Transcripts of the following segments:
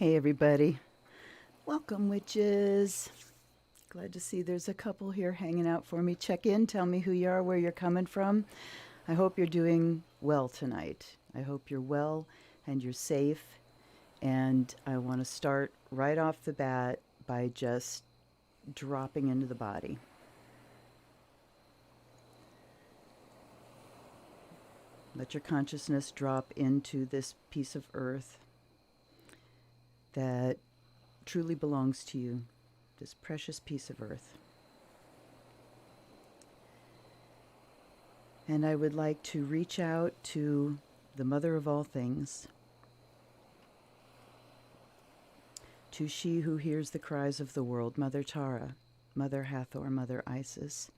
Hey everybody, welcome witches. Glad to see there's a couple here hanging out for me. Check in, tell me who you are, where you're coming from. I hope you're doing well tonight. I hope you're well and you're safe. And I want to start right off the bat by just dropping into the body. Let your consciousness drop into this piece of earth that truly belongs to you, this precious piece of earth. And I would like to reach out to the mother of all things, to she who hears the cries of the world, Mother Tara, Mother Hathor, Mother Isis,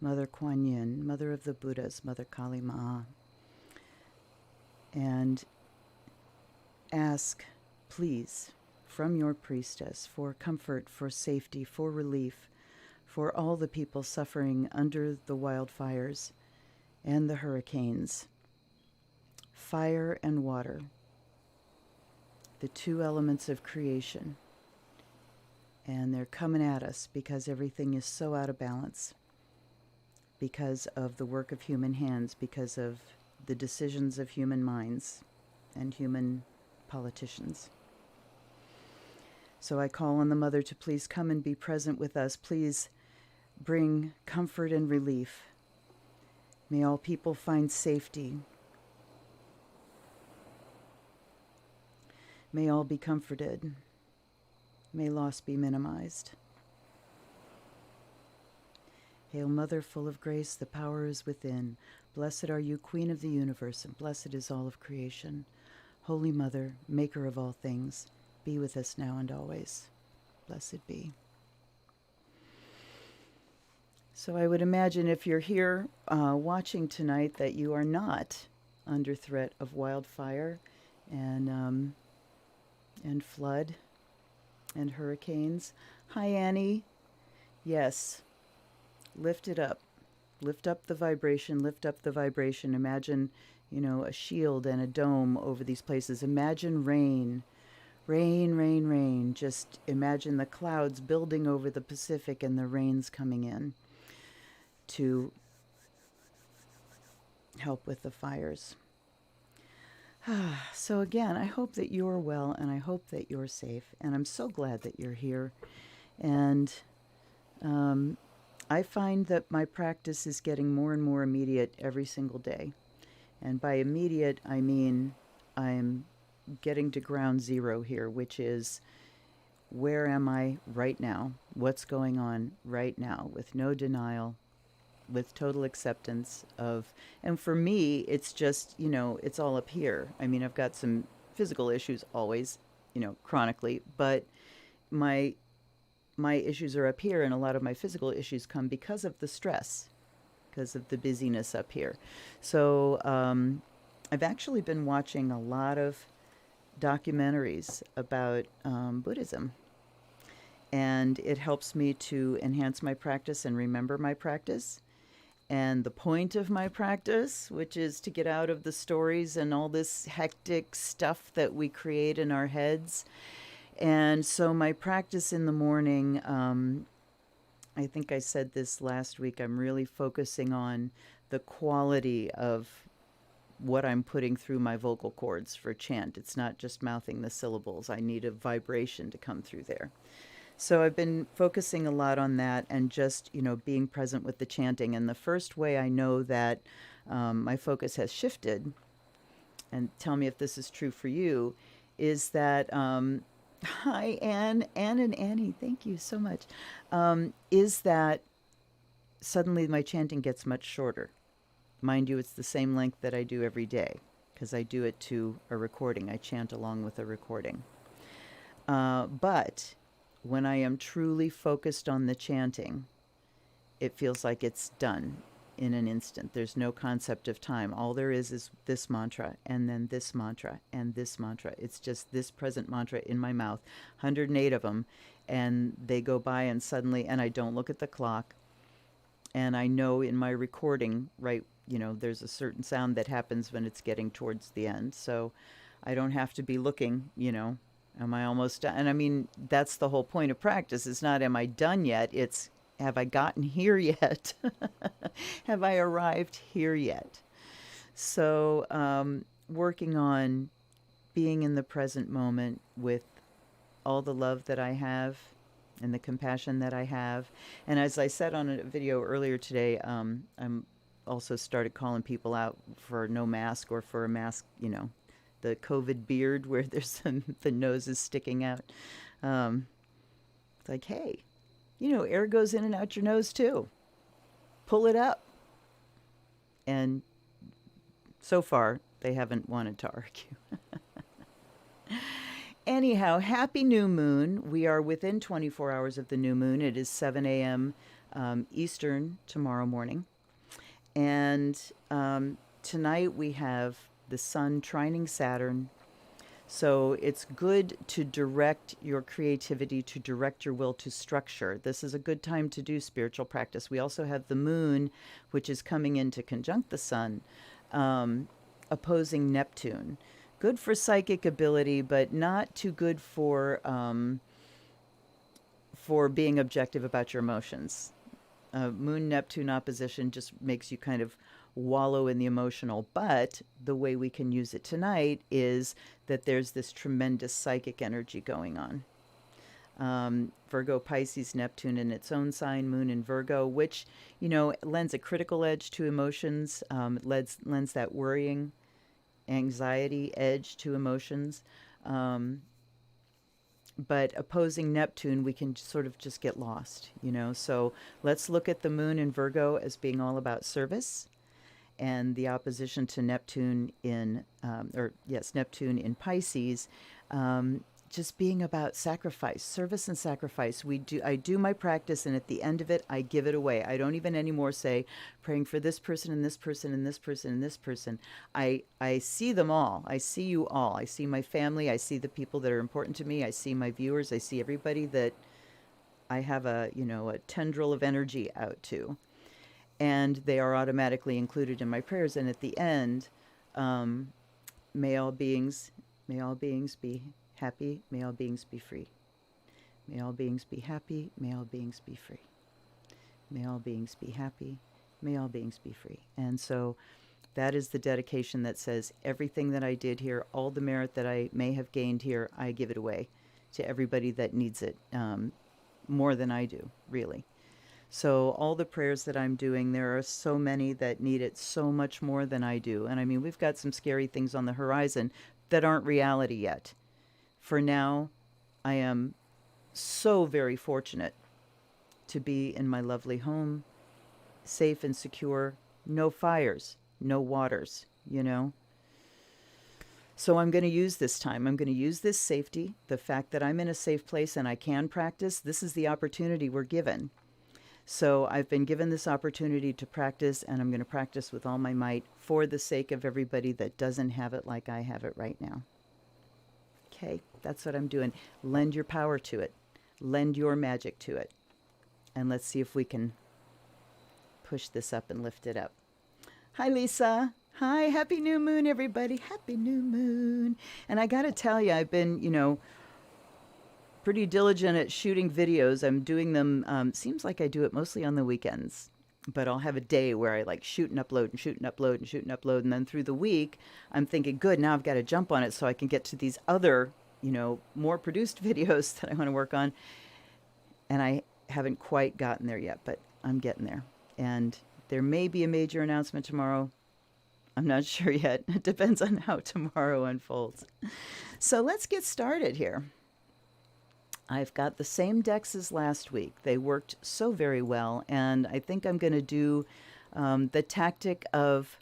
Mother Kuan Yin, Mother of the Buddhas, Mother Kali Ma, and ask, please, from your priestess for comfort, for safety, for relief, for all the people suffering under the wildfires and the hurricanes. Fire and water, the two elements of creation. And they're coming at us because everything is so out of balance, because of the work of human hands, because of the decisions of human minds and human politicians. So I call on the Mother to please come and be present with us. Please bring comfort and relief. May all people find safety. May all be comforted. May loss be minimized. Hail, Mother, full of grace, the power is within. Blessed are you, Queen of the universe, and blessed is all of creation. Holy Mother, Maker of all things, be with us now and always. Blessed be. So I would imagine if you're here watching tonight that you are not under threat of wildfire and flood and hurricanes. Hi, Annie. Yes. Lift it up. Lift up the vibration. Lift up the vibration. Imagine, a shield and a dome over these places. Imagine rain. Rain, rain, rain. Just imagine the clouds building over the Pacific and the rains coming in to help with the fires. So again, I hope that you're well and I hope that you're safe. And I'm so glad that you're here. And I find that my practice is getting more and more immediate every single day. And by immediate, I mean I'm getting to ground zero here, which is where am I right now? What's going on right now with no denial, with total acceptance of, and for me, it's just, it's all up here. I mean, I've got some physical issues always, chronically, but my issues are up here, and a lot of my physical issues come because of the stress, because of the busyness up here. So I've actually been watching a lot of documentaries about Buddhism, and it helps me to enhance my practice and remember my practice. And the point of my practice, which is to get out of the stories and all this hectic stuff that we create in our heads. And so my practice in the morning, I think I said this last week, I'm really focusing on the quality of what I'm putting through my vocal cords for chant. It's not just mouthing the syllables. I need a vibration to come through there. So I've been focusing a lot on that and just, being present with the chanting. And the first way I know that my focus has shifted, and tell me if this is true for you, is that, hi, Anne and Annie, thank you so much, is that suddenly my chanting gets much shorter. Mind you, it's the same length that I do every day because I do it to a recording. I chant along with a recording. But when I am truly focused on the chanting, it feels like it's done in an instant. There's no concept of time. All there is this mantra, and then this mantra, and this mantra. It's just this present mantra in my mouth, 108 of them, and they go by and suddenly, and I don't look at the clock, and I know in my recording, right, there's a certain sound that happens when it's getting towards the end, so I don't have to be looking, Am I almost done? And I mean, that's the whole point of practice. It's not, am I done yet? It's, have I gotten here yet? Have I arrived here yet? So, working on being in the present moment with all the love that I have and the compassion that I have. And as I said on a video earlier today, I'm also started calling people out for no mask or for a mask, the COVID beard where there's the nose is sticking out. It's like, hey, air goes in and out your nose too. Pull it up. And so far, they haven't wanted to argue. Anyhow, happy new moon. We are within 24 hours of the new moon. It is 7 a.m. Eastern tomorrow morning. And tonight we have the sun trining Saturn. So it's good to direct your creativity, to direct your will to structure. This is a good time to do spiritual practice. We also have the moon, which is coming in to conjunct the sun, opposing Neptune. Good for psychic ability, but not too good for being objective about your emotions. Moon-Neptune opposition just makes you kind of wallow in the emotional. But the way we can use it tonight is that there's this tremendous psychic energy going on. Virgo, Pisces, Neptune in its own sign, Moon in Virgo, which, lends a critical edge to emotions, lends that worrying, anxiety edge to emotions. But opposing Neptune, we can sort of just get lost, So let's look at the moon in Virgo as being all about service, and the opposition to Neptune Neptune in Pisces, just being about sacrifice, service and sacrifice. I do my practice, and at the end of it, I give it away. I don't even anymore say, praying for this person and this person and this person and this person. I see them all. I see you all. I see my family. I see the people that are important to me. I see my viewers. I see everybody that I have a tendril of energy out to. And they are automatically included in my prayers. And at the end, may all beings be happy, may all beings be free. May all beings be happy, may all beings be free. May all beings be happy, may all beings be free. And so that is the dedication that says everything that I did here, all the merit that I may have gained here, I give it away to everybody that needs it, more than I do, really. So all the prayers that I'm doing, there are so many that need it so much more than I do. And I mean, we've got some scary things on the horizon that aren't reality yet. For now, I am so very fortunate to be in my lovely home, safe and secure, no fires, no waters, So I'm going to use this time. I'm going to use this safety, the fact that I'm in a safe place and I can practice. This is the opportunity we're given. So I've been given this opportunity to practice, and I'm going to practice with all my might for the sake of everybody that doesn't have it like I have it right now. Okay, that's what I'm doing. Lend your power to it. Lend your magic to it. And let's see if we can push this up and lift it up. Hi, Lisa. Hi, happy new moon, everybody. Happy new moon. And I got to tell you, I've been, pretty diligent at shooting videos. I'm doing them, seems like I do it mostly on the weekends. But I'll have a day where I like shoot and upload and shoot and upload and shoot and upload. And then through the week, I'm thinking, good, now I've got to jump on it so I can get to these other, more produced videos that I want to work on. And I haven't quite gotten there yet, but I'm getting there. And there may be a major announcement tomorrow. I'm not sure yet. It depends on how tomorrow unfolds. So let's get started here. I've got the same decks as last week. They worked so very well, and I think I'm going to do the tactic of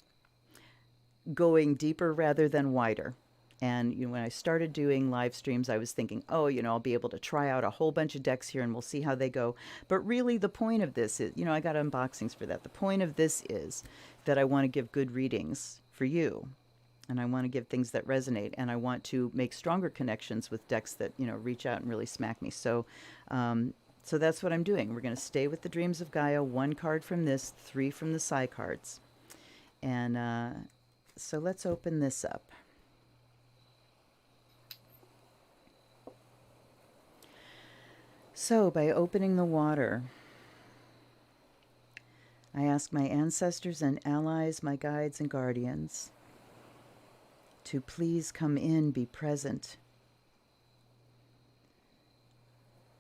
going deeper rather than wider. And when I started doing live streams, I was thinking, I'll be able to try out a whole bunch of decks here and we'll see how they go. But really the point of this is, I got unboxings for that. The point of this is that I want to give good readings for you. And I want to give things that resonate, and I want to make stronger connections with decks that, reach out and really smack me. So that's what I'm doing. We're going to stay with the Dreams of Gaia, 1 card from this, 3 from the Psycards. And so let's open this up. So, by opening the water, I ask my ancestors and allies, my guides and guardians, to please come in, be present.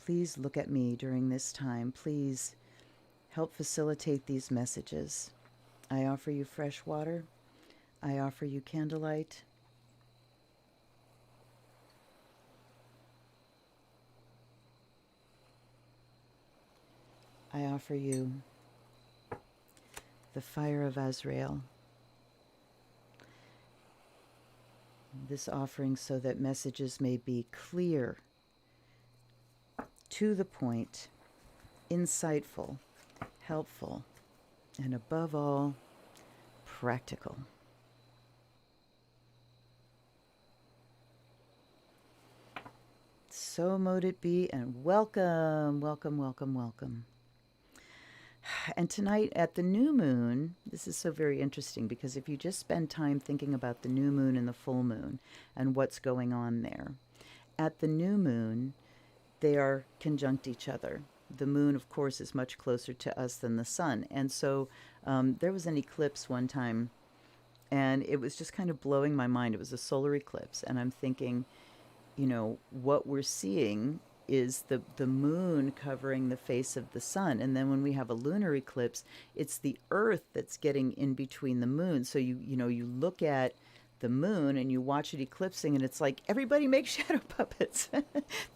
Please look at me during this time. Please help facilitate these messages. I offer you fresh water. I offer you candlelight. I offer you the fire of Azrael. This offering so that messages may be clear, to the point, insightful, helpful, and above all, practical. So mote it be, and welcome, welcome, welcome, welcome. And tonight at the new moon, this is so very interesting because if you just spend time thinking about the new moon and the full moon and what's going on there, at the new moon, they are conjunct each other. The moon, of course, is much closer to us than the sun. And so there was an eclipse one time, and it was just kind of blowing my mind. It was a solar eclipse, and I'm thinking, you know, what we're seeing is the moon covering the face of the sun. And then when we have a lunar eclipse, it's the earth that's getting in between the moon. So you look at the moon and you watch it eclipsing and it's like, everybody make shadow puppets.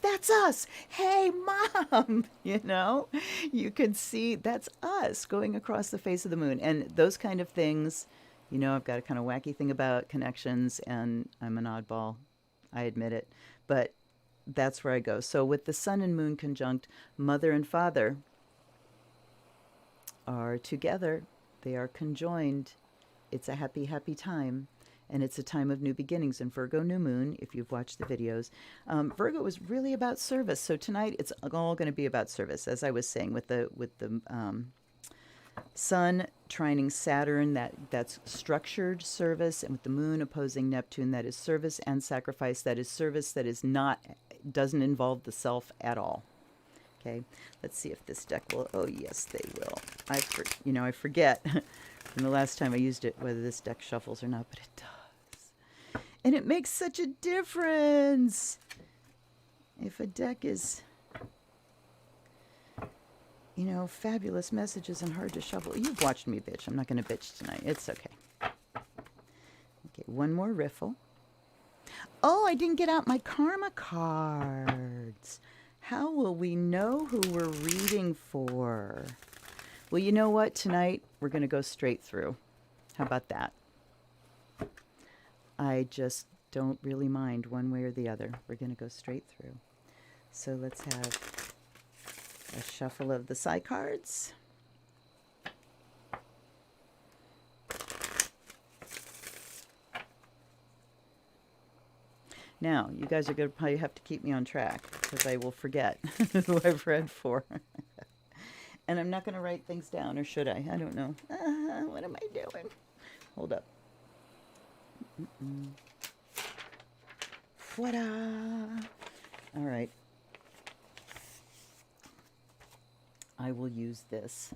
That's us. Hey, Mom, you know, you can see that's us going across the face of the moon. And those kind of things, you know, I've got a kind of wacky thing about connections, and I'm an oddball. I admit it. But that's where I go. So with the sun and moon conjunct, mother and father are together. They are conjoined. It's a happy, happy time. And it's a time of new beginnings. And Virgo new moon, if you've watched the videos, Virgo is really about service. So tonight it's all going to be about service, as I was saying, with the sun trining Saturn, that's structured service, and with the moon opposing Neptune, that is service and sacrifice. That is service that is not, doesn't involve the self at all. Okay, let's see if this deck will. Oh yes, they will. I forget from the last time I used it whether this deck shuffles or not, but it does, and it makes such a difference. If a deck is, you know, fabulous messages and hard to shuffle. You've watched me bitch. I'm not going to bitch tonight. It's okay. Okay, one more riffle. Oh, I didn't get out my karma cards. How will we know who we're reading for? Well, you know what? Tonight, we're going to go straight through. How about that? I just don't really mind one way or the other. We're going to go straight through. So let's have a shuffle of the Psycards. Now, you guys are going to probably have to keep me on track because I will forget who I've read for. And I'm not going to write things down, or should I? I don't know. What am I doing? Hold up. Voila! All right. I will use this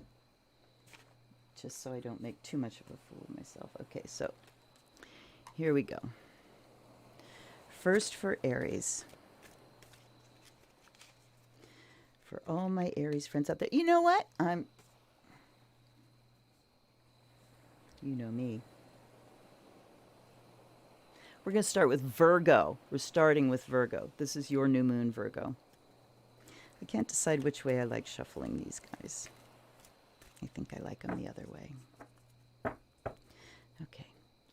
just so I don't make too much of a fool of myself. Okay, so here we go. First for Aries. For all my Aries friends out there. You know what? You know me. We're going to start with Virgo. We're starting with Virgo. This is your new moon, Virgo. I can't decide which way I like shuffling these guys. I think I like them the other way. Okay,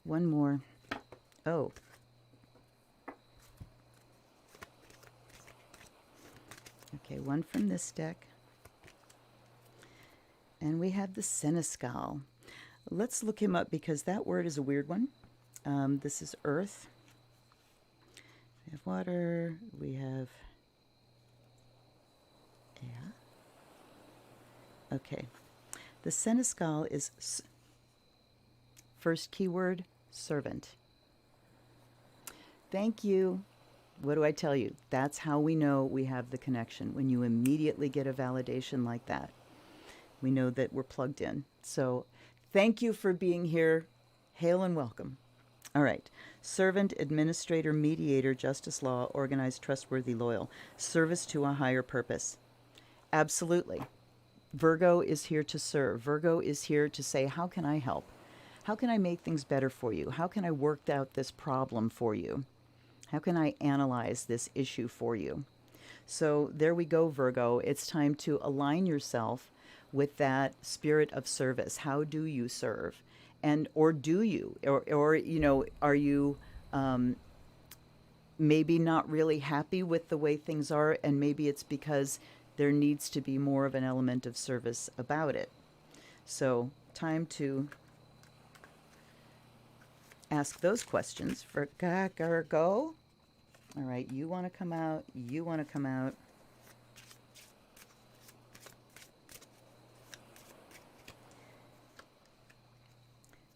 one more. Oh. Okay, one from this deck. And we have the Seneschal. Let's look him up because that word is a weird one. This is earth. We have water. We have air. Okay. The Seneschal is first keyword, servant. Thank you. What do I tell you? That's how we know we have the connection. When you immediately get a validation like that, we know that we're plugged in. So thank you for being here. Hail and welcome. All right. Servant, administrator, mediator, justice law, organized, trustworthy, loyal. Service to a higher purpose. Absolutely. Virgo is here to serve. Virgo is here to say, how can I help? How can I make things better for you? How can I work out this problem for you? How can I analyze this issue for you? So there we go, Virgo. It's time to align yourself with that spirit of service. How do you serve? And, or do you? Or you know, are you maybe not really happy with the way things are, and maybe it's because there needs to be more of an element of service about it. So time to ask those questions for Virgo. All right, you want to come out, you want to come out.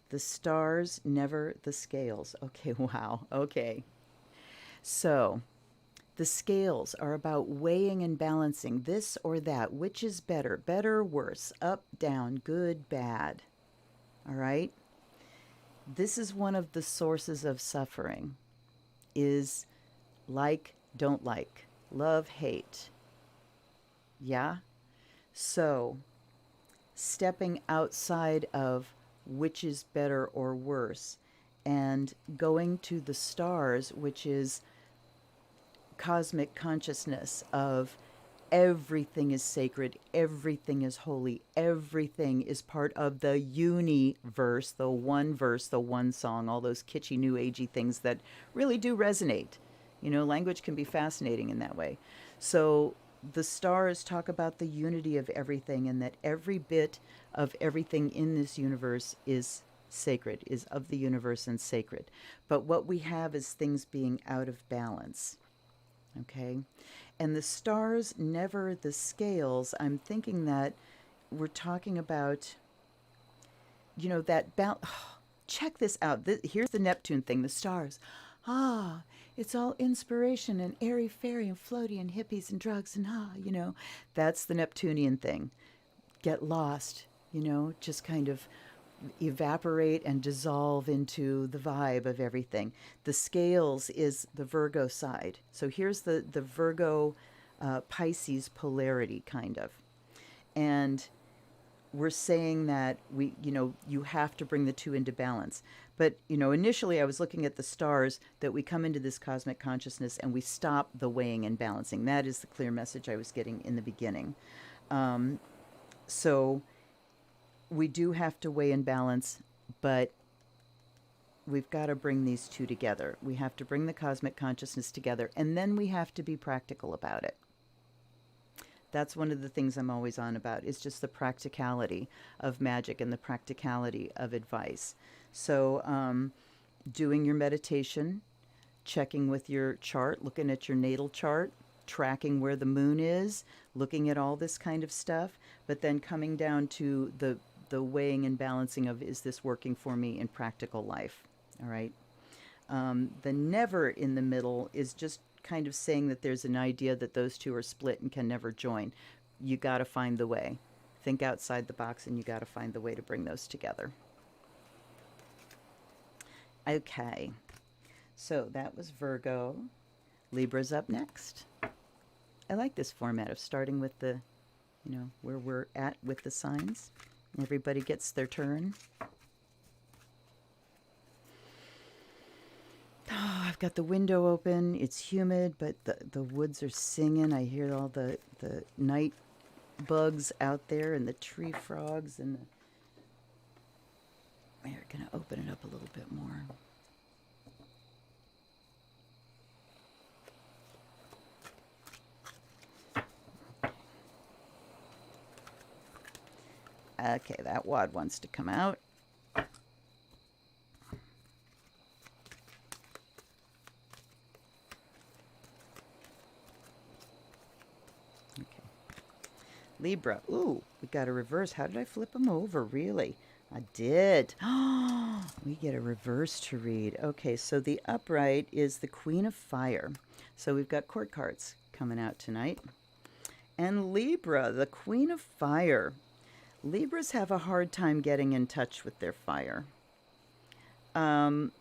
The stars, never the scales. Okay, wow, okay. So the scales are about weighing and balancing this or that. Which is better? Better, worse, up, down, good, bad. All right? This is one of the sources of suffering, is like, don't like, love, hate. Yeah? So stepping outside of which is better or worse and going to the stars, which is cosmic consciousness of everything is sacred, everything is holy, everything is part of the universe, the one verse, the one song, all those kitschy new agey things that really do resonate. You know, language can be fascinating in that way. So the stars talk about the unity of everything, and that every bit of everything in this universe is sacred, is of the universe and sacred. But what we have is things being out of balance. Okay? And the stars, never the scales. I'm thinking that we're talking about, you know, that balance. Oh, check this out. Here's the Neptune thing, the stars. Ah, it's all inspiration and airy fairy and floaty and hippies and drugs and you know, that's the Neptunian thing. Get lost, you know, just kind of evaporate and dissolve into the vibe of everything. The scales is the Virgo side. So here's the Virgo Pisces polarity, kind of. And we're saying that you have to bring the two into balance. But, you know, initially I was looking at the stars, that we come into this cosmic consciousness and we stop the weighing and balancing. That is the clear message I was getting in the beginning. So we do have to weigh and balance, but we've got to bring these two together. We have to bring the cosmic consciousness together, and then we have to be practical about it. That's one of the things I'm always on about, is just the practicality of magic and the practicality of advice. So doing your meditation, checking with your chart, looking at your natal chart, tracking where the moon is, looking at all this kind of stuff, but then coming down to the weighing and balancing of, is this working for me in practical life? All right. The never in the middle is just kind of saying that there's an idea that those two are split and can never join. You got to find the way. Think outside the box, and you got to find the way to bring those together. Okay. So that was Virgo. Libra's up next. I like this format of starting with the, you know, where we're at with the signs. Everybody gets their turn. Oh, I've got the window open. It's humid, but the woods are singing. I hear all the night bugs out there and the tree frogs. And we're going to open it up a little bit more. Okay, that wad wants to come out. Okay. Libra. Ooh, we got a reverse. How did I flip them over? Really? I did. We get a reverse to read. Okay, so the upright is the Queen of Fire. So we've got court cards coming out tonight. And Libra, the Queen of Fire. Libras have a hard time getting in touch with their fire. Um,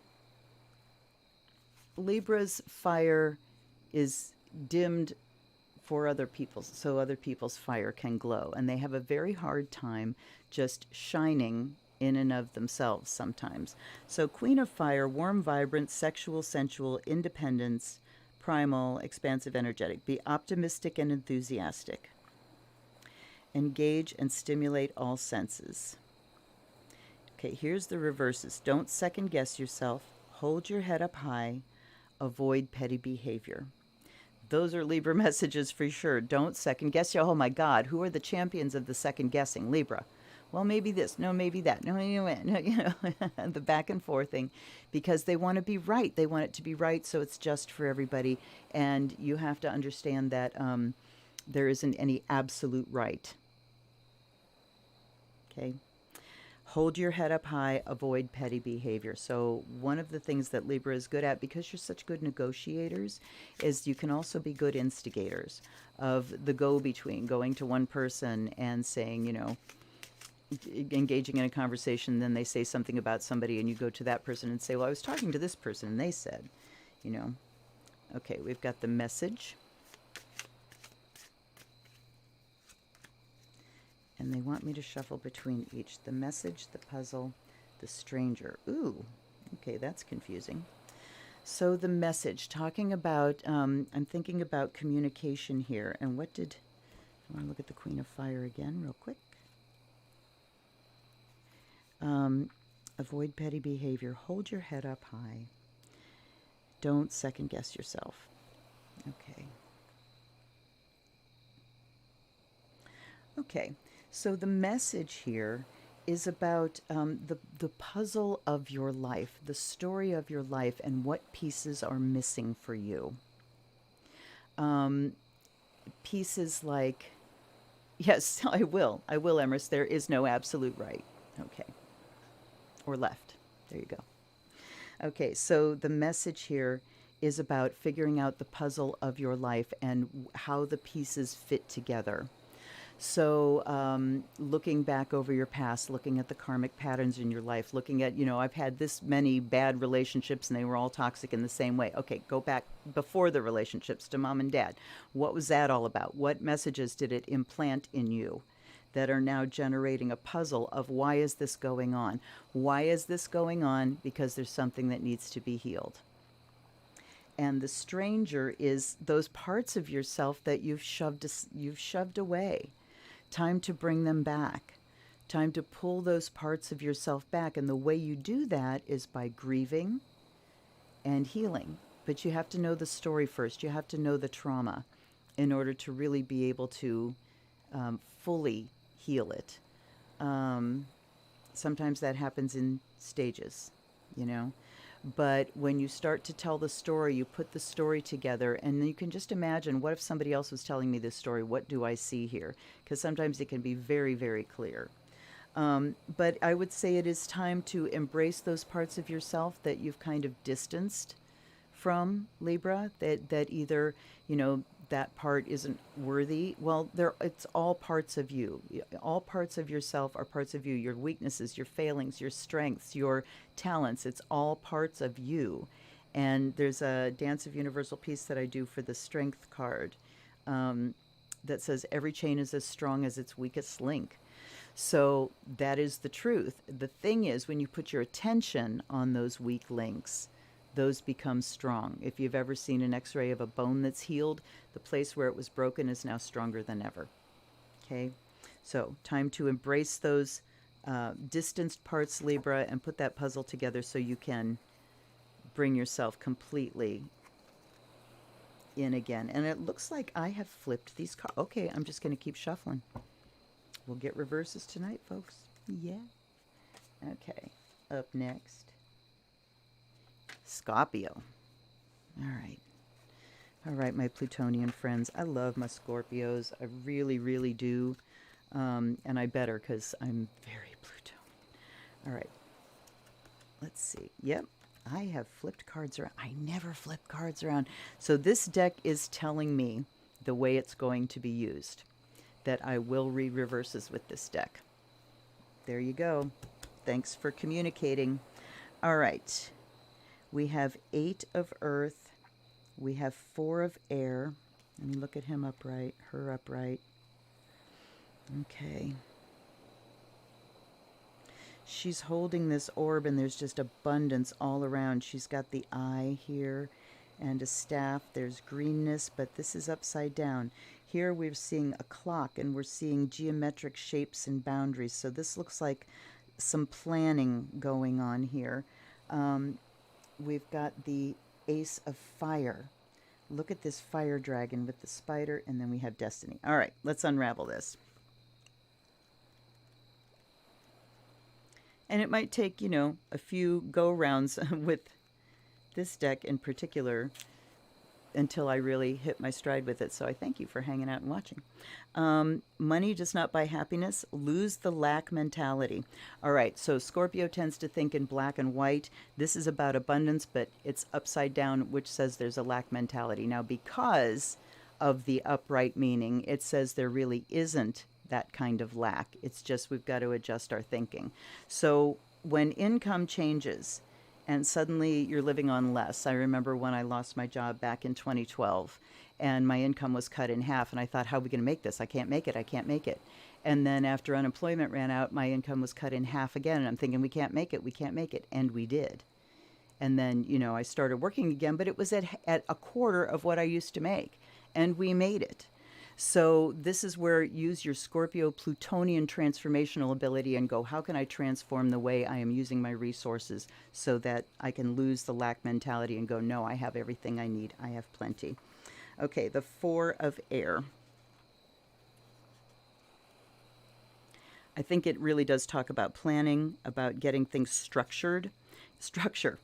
Libra's fire is dimmed for other people's, so other people's fire can glow, and they have a very hard time just shining in and of themselves sometimes. So Queen of Fire, warm, vibrant, sexual, sensual, independence, primal, expansive, energetic. Be optimistic and enthusiastic. Engage and stimulate all senses. Okay, here's the reverses. Don't second guess yourself. Hold your head up high. Avoid petty behavior. Those are Libra messages for sure. Don't second guess. Oh my God, who are the champions of the second guessing? Libra. Well, maybe this. No, maybe that. No, the back and forth thing, because they want to be right. They want it to be right, so it's just for everybody. And you have to understand that there isn't any absolute right. Okay. Hold your head up high, avoid petty behavior. So one of the things that Libra is good at, because you're such good negotiators, is you can also be good instigators of the go-between, going to one person and saying, engaging in a conversation, then they say something about somebody and you go to that person and say, well, I was talking to this person and they said, Okay, we've got the message. And they want me to shuffle between each. The message, the puzzle, the stranger. Ooh, okay, that's confusing. So the message, talking about, I'm thinking about communication here. And I want to look at the Queen of Fire again real quick. Avoid petty behavior. Hold your head up high. Don't second guess yourself. Okay. Okay. So the message here is about the puzzle of your life, the story of your life, and what pieces are missing for you. Pieces like, yes, I will, Emrys. There is no absolute right. Okay. Or left. There you go. Okay, so the message here is about figuring out the puzzle of your life and how the pieces fit together. So looking back over your past, looking at the karmic patterns in your life, looking at, I've had this many bad relationships and they were all toxic in the same way. Okay, go back before the relationships to mom and dad. What was that all about? What messages did it implant in you that are now generating a puzzle of why is this going on? Why is this going on? Because there's something that needs to be healed. And the stranger is those parts of yourself that you've shoved away. Time to bring them back. Time to pull those parts of yourself back. And the way you do that is by grieving and healing. But you have to know the story first. You have to know the trauma in order to really be able to fully heal it. Sometimes that happens in stages, But when you start to tell the story, you put the story together, and then you can just imagine, what if somebody else was telling me this story? What do I see here? Because sometimes it can be very, very clear. But I would say it is time to embrace those parts of yourself that you've kind of distanced from, Libra, that either, that part isn't worthy. Well, it's all parts of you. All parts of yourself are parts of you. Your weaknesses, your failings, your strengths, your talents, it's all parts of you. And there's a Dance of Universal Peace that I do for the Strength card that says every chain is as strong as its weakest link. So that is the truth. The thing is, when you put your attention on those weak links, those become strong. If you've ever seen an x-ray of a bone that's healed, the place where it was broken is now stronger than ever. Okay? So time to embrace those distanced parts, Libra, and put that puzzle together so you can bring yourself completely in again. And it looks like I have flipped these cards. Okay, I'm just going to keep shuffling. We'll get reverses tonight, folks. Yeah. Okay, up next, Scorpio. All right, my Plutonian friends. I love my Scorpios. I really, really do. And I better, because I'm very Plutonian. All right. Let's see. Yep. I have flipped cards around. I never flip cards around. So this deck is telling me the way it's going to be used, that I will read reverses with this deck. There you go. Thanks for communicating. All right. We have 8 of earth. We have 4 of air. Let me look at him upright, her upright. Okay. She's holding this orb, and there's just abundance all around. She's got the eye here and a staff. There's greenness, but this is upside down. Here we're seeing a clock, and we're seeing geometric shapes and boundaries. So this looks like some planning going on here. We've got the Ace of Fire. Look at this fire dragon with the spider, and then we have destiny. All right, let's unravel this. And it might take, you know, a few go-rounds with this deck in particular until I really hit my stride with it. So I thank you for hanging out and watching. Money does not buy happiness. Lose the lack mentality. All right, so Scorpio tends to think in black and white. This is about abundance, but it's upside down, which says there's a lack mentality. Now, because of the upright meaning, it says there really isn't that kind of lack. It's just we've got to adjust our thinking. So when income changes and suddenly you're living on less. I remember when I lost my job back in 2012 and my income was cut in half, and I thought, how are we going to make this? I can't make it. I can't make it. And then after unemployment ran out, my income was cut in half again, and I'm thinking, we can't make it. We can't make it. And we did. And then, you know, I started working again, but it was at a quarter of what I used to make, and we made it. So this is where use your Scorpio Plutonian transformational ability and go, how can I transform the way I am using my resources so that I can lose the lack mentality and go, no, I have everything I need. I have plenty. Okay, the 4 of air. I think it really does talk about planning, about getting things structured. Structure,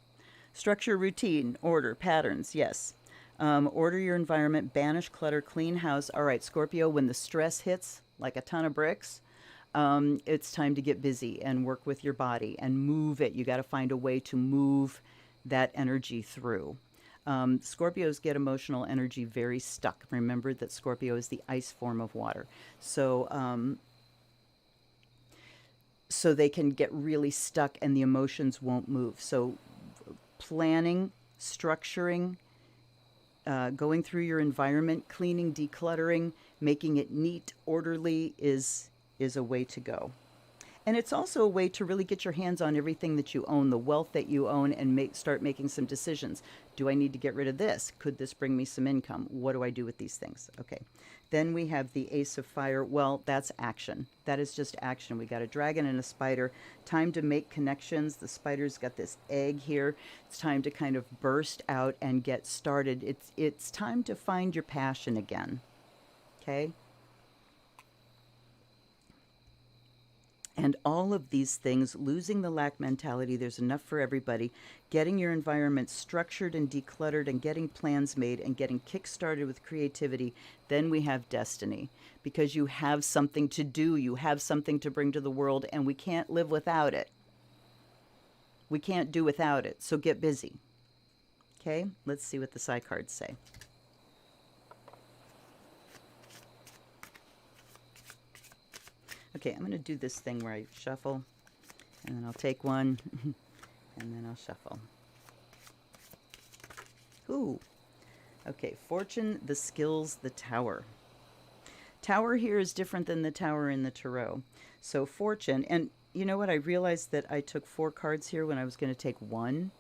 routine, order, patterns, yes. Order your environment, banish clutter, clean house. All right, Scorpio, when the stress hits like a ton of bricks, it's time to get busy and work with your body and move it. You got to find a way to move that energy through. Scorpios get emotional energy very stuck. Remember that Scorpio is the ice form of water. So, so they can get really stuck and the emotions won't move. So planning, structuring, going through your environment, cleaning, decluttering, making it neat, orderly is a way to go. And it's also a way to really get your hands on everything that you own, the wealth that you own, and start making some decisions. Do I need to get rid of this? Could this bring me some income? What do I do with these things? Okay. Then we have the Ace of Fire. Well, that's action. That is just action. We got a dragon and a spider. Time to make connections. The spider's got this egg here. It's time to kind of burst out and get started. It's time to find your passion again. Okay? And all of these things, losing the lack mentality, there's enough for everybody, getting your environment structured and decluttered and getting plans made and getting kick-started with creativity, then we have destiny. Because you have something to do, you have something to bring to the world, and we can't live without it. We can't do without it, so get busy. Okay, let's see what the Psycards say. Okay, I'm going to do this thing where I shuffle, and then I'll take one, and then I'll shuffle. Ooh. Okay, Fortune, the skills, the Tower. Tower here is different than the Tower in the Tarot. So Fortune, and you know what? I realized that I took 4 cards here when I was going to take 1.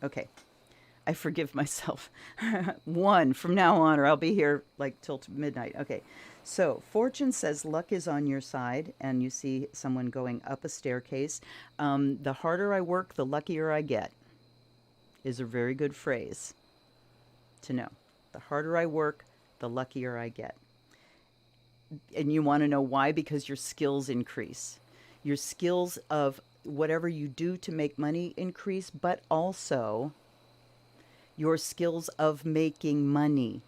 Okay. I forgive myself. 1 from now on, or I'll be here like till midnight. Okay, so Fortune says luck is on your side, and you see someone going up a staircase. The harder I work, the luckier I get, is a very good phrase to know. The harder I work, the luckier I get. And you want to know why? Because your skills increase. Your skills of whatever you do to make money increase, but also your skills of making money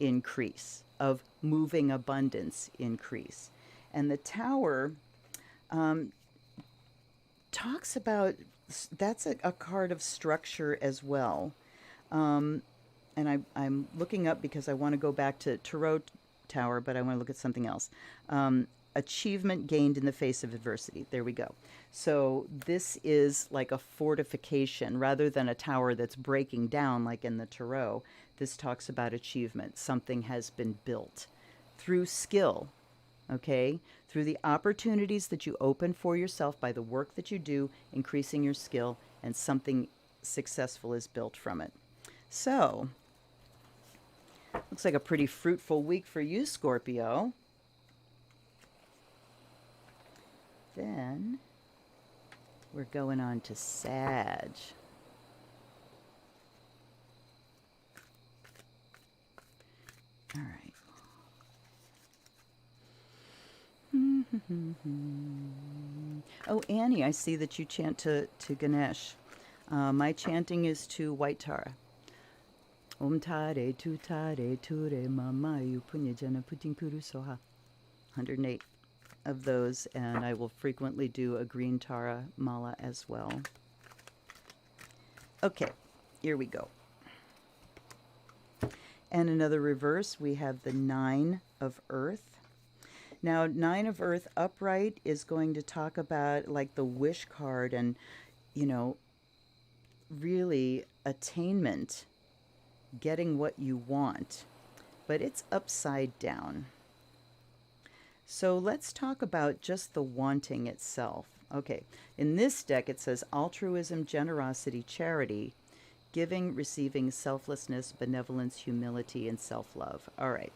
increase, of moving abundance increase. And the Tower um, talks about, that's a card of structure as well. Um, and I'm looking up because I want to go back to Tarot Tower, but I want to look at something else. Achievement gained in the face of adversity. There we go. So this is like a fortification rather than a tower that's breaking down like in the Tarot. This talks about achievement. Something has been built through skill, okay? Through the opportunities that you open for yourself by the work that you do, increasing your skill, and something successful is built from it. So, looks like a pretty fruitful week for you, Scorpio. Then we're going on to Sag. All right. Oh, Annie, I see that you chant to Ganesh. My chanting is to White Tara. Om Tare Tu Tare Ture Mamayu Punya Jana Putin Kuru Soha. 108 of those, and I will frequently do a green Tara mala as well. Okay, here we go. And another reverse, we have the 9 of Earth. Now, 9 of Earth upright is going to talk about like the wish card and, you know, really attainment, getting what you want, but it's upside down. So let's talk about just the wanting itself. Okay, in this deck it says altruism, generosity, charity, giving, receiving, selflessness, benevolence, humility, and self-love. All right.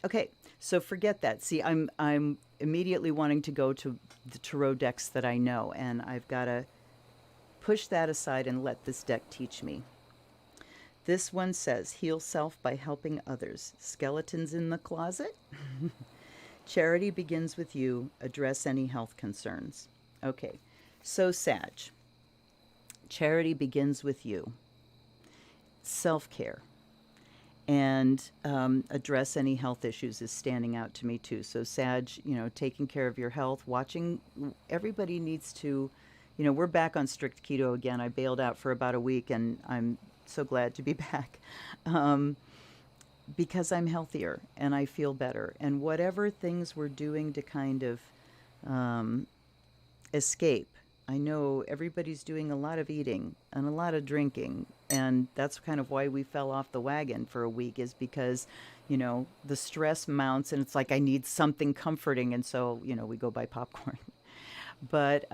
Okay, so forget that. See, I'm immediately wanting to go to the tarot decks that I know, and I've got to push that aside and let this deck teach me. This one says, heal self by helping others. Skeletons in the closet. Charity begins with you. Address any health concerns. Okay, so Sag. Charity begins with you. Self-care. And address any health issues is standing out to me too. So Sag, you know, taking care of your health, watching, everybody needs to, you know, we're back on strict keto again. I bailed out for about a week and I'm so glad to be back because I'm healthier and I feel better. And whatever things we're doing to kind of escape, I know everybody's doing a lot of eating and a lot of drinking. And that's kind of why we fell off the wagon for a week, is because, you know, the stress mounts and it's like, I need something comforting. And so, you know, we go buy popcorn. But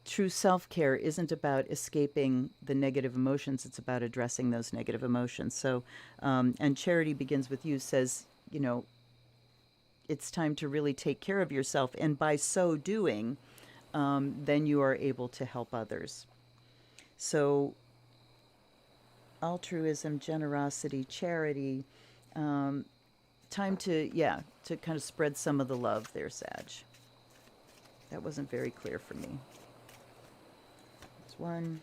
true self-care isn't about escaping the negative emotions. It's about addressing those negative emotions. So, and charity begins with you says, you know, it's time to really take care of yourself. And by so doing, then you are able to help others. So altruism, generosity, charity, time to kind of spread some of the love there, Sag. That wasn't very clear for me. There's 1.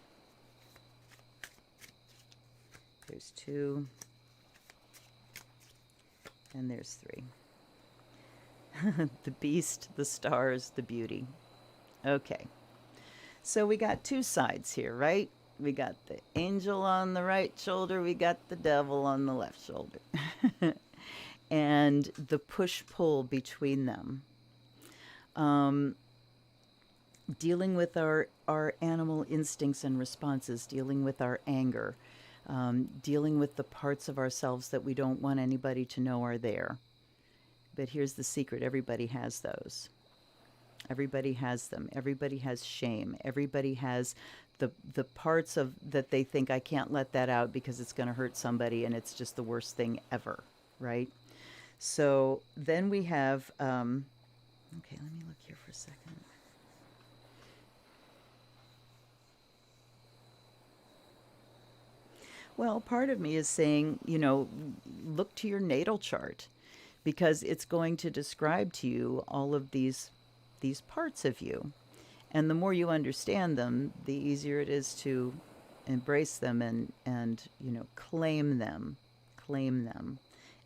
There's 2. And there's 3. The beast, the stars, the beauty. Okay. So we got 2 sides here, right? We got the angel on the right shoulder. We got the devil on the left shoulder. And the push-pull between them. Dealing with our animal instincts and responses, dealing with our anger, dealing with the parts of ourselves that we don't want anybody to know are there. But here's the secret. Everybody has those. Everybody has them. Everybody has shame. Everybody has the parts of that they think I can't let that out because it's going to hurt somebody and it's just the worst thing ever, right? So then we have, okay, let me look here for a second. Well, part of me is saying, you know, look to your natal chart because it's going to describe to you all of these parts of you. And the more you understand them, the easier it is to embrace them and you know, claim them.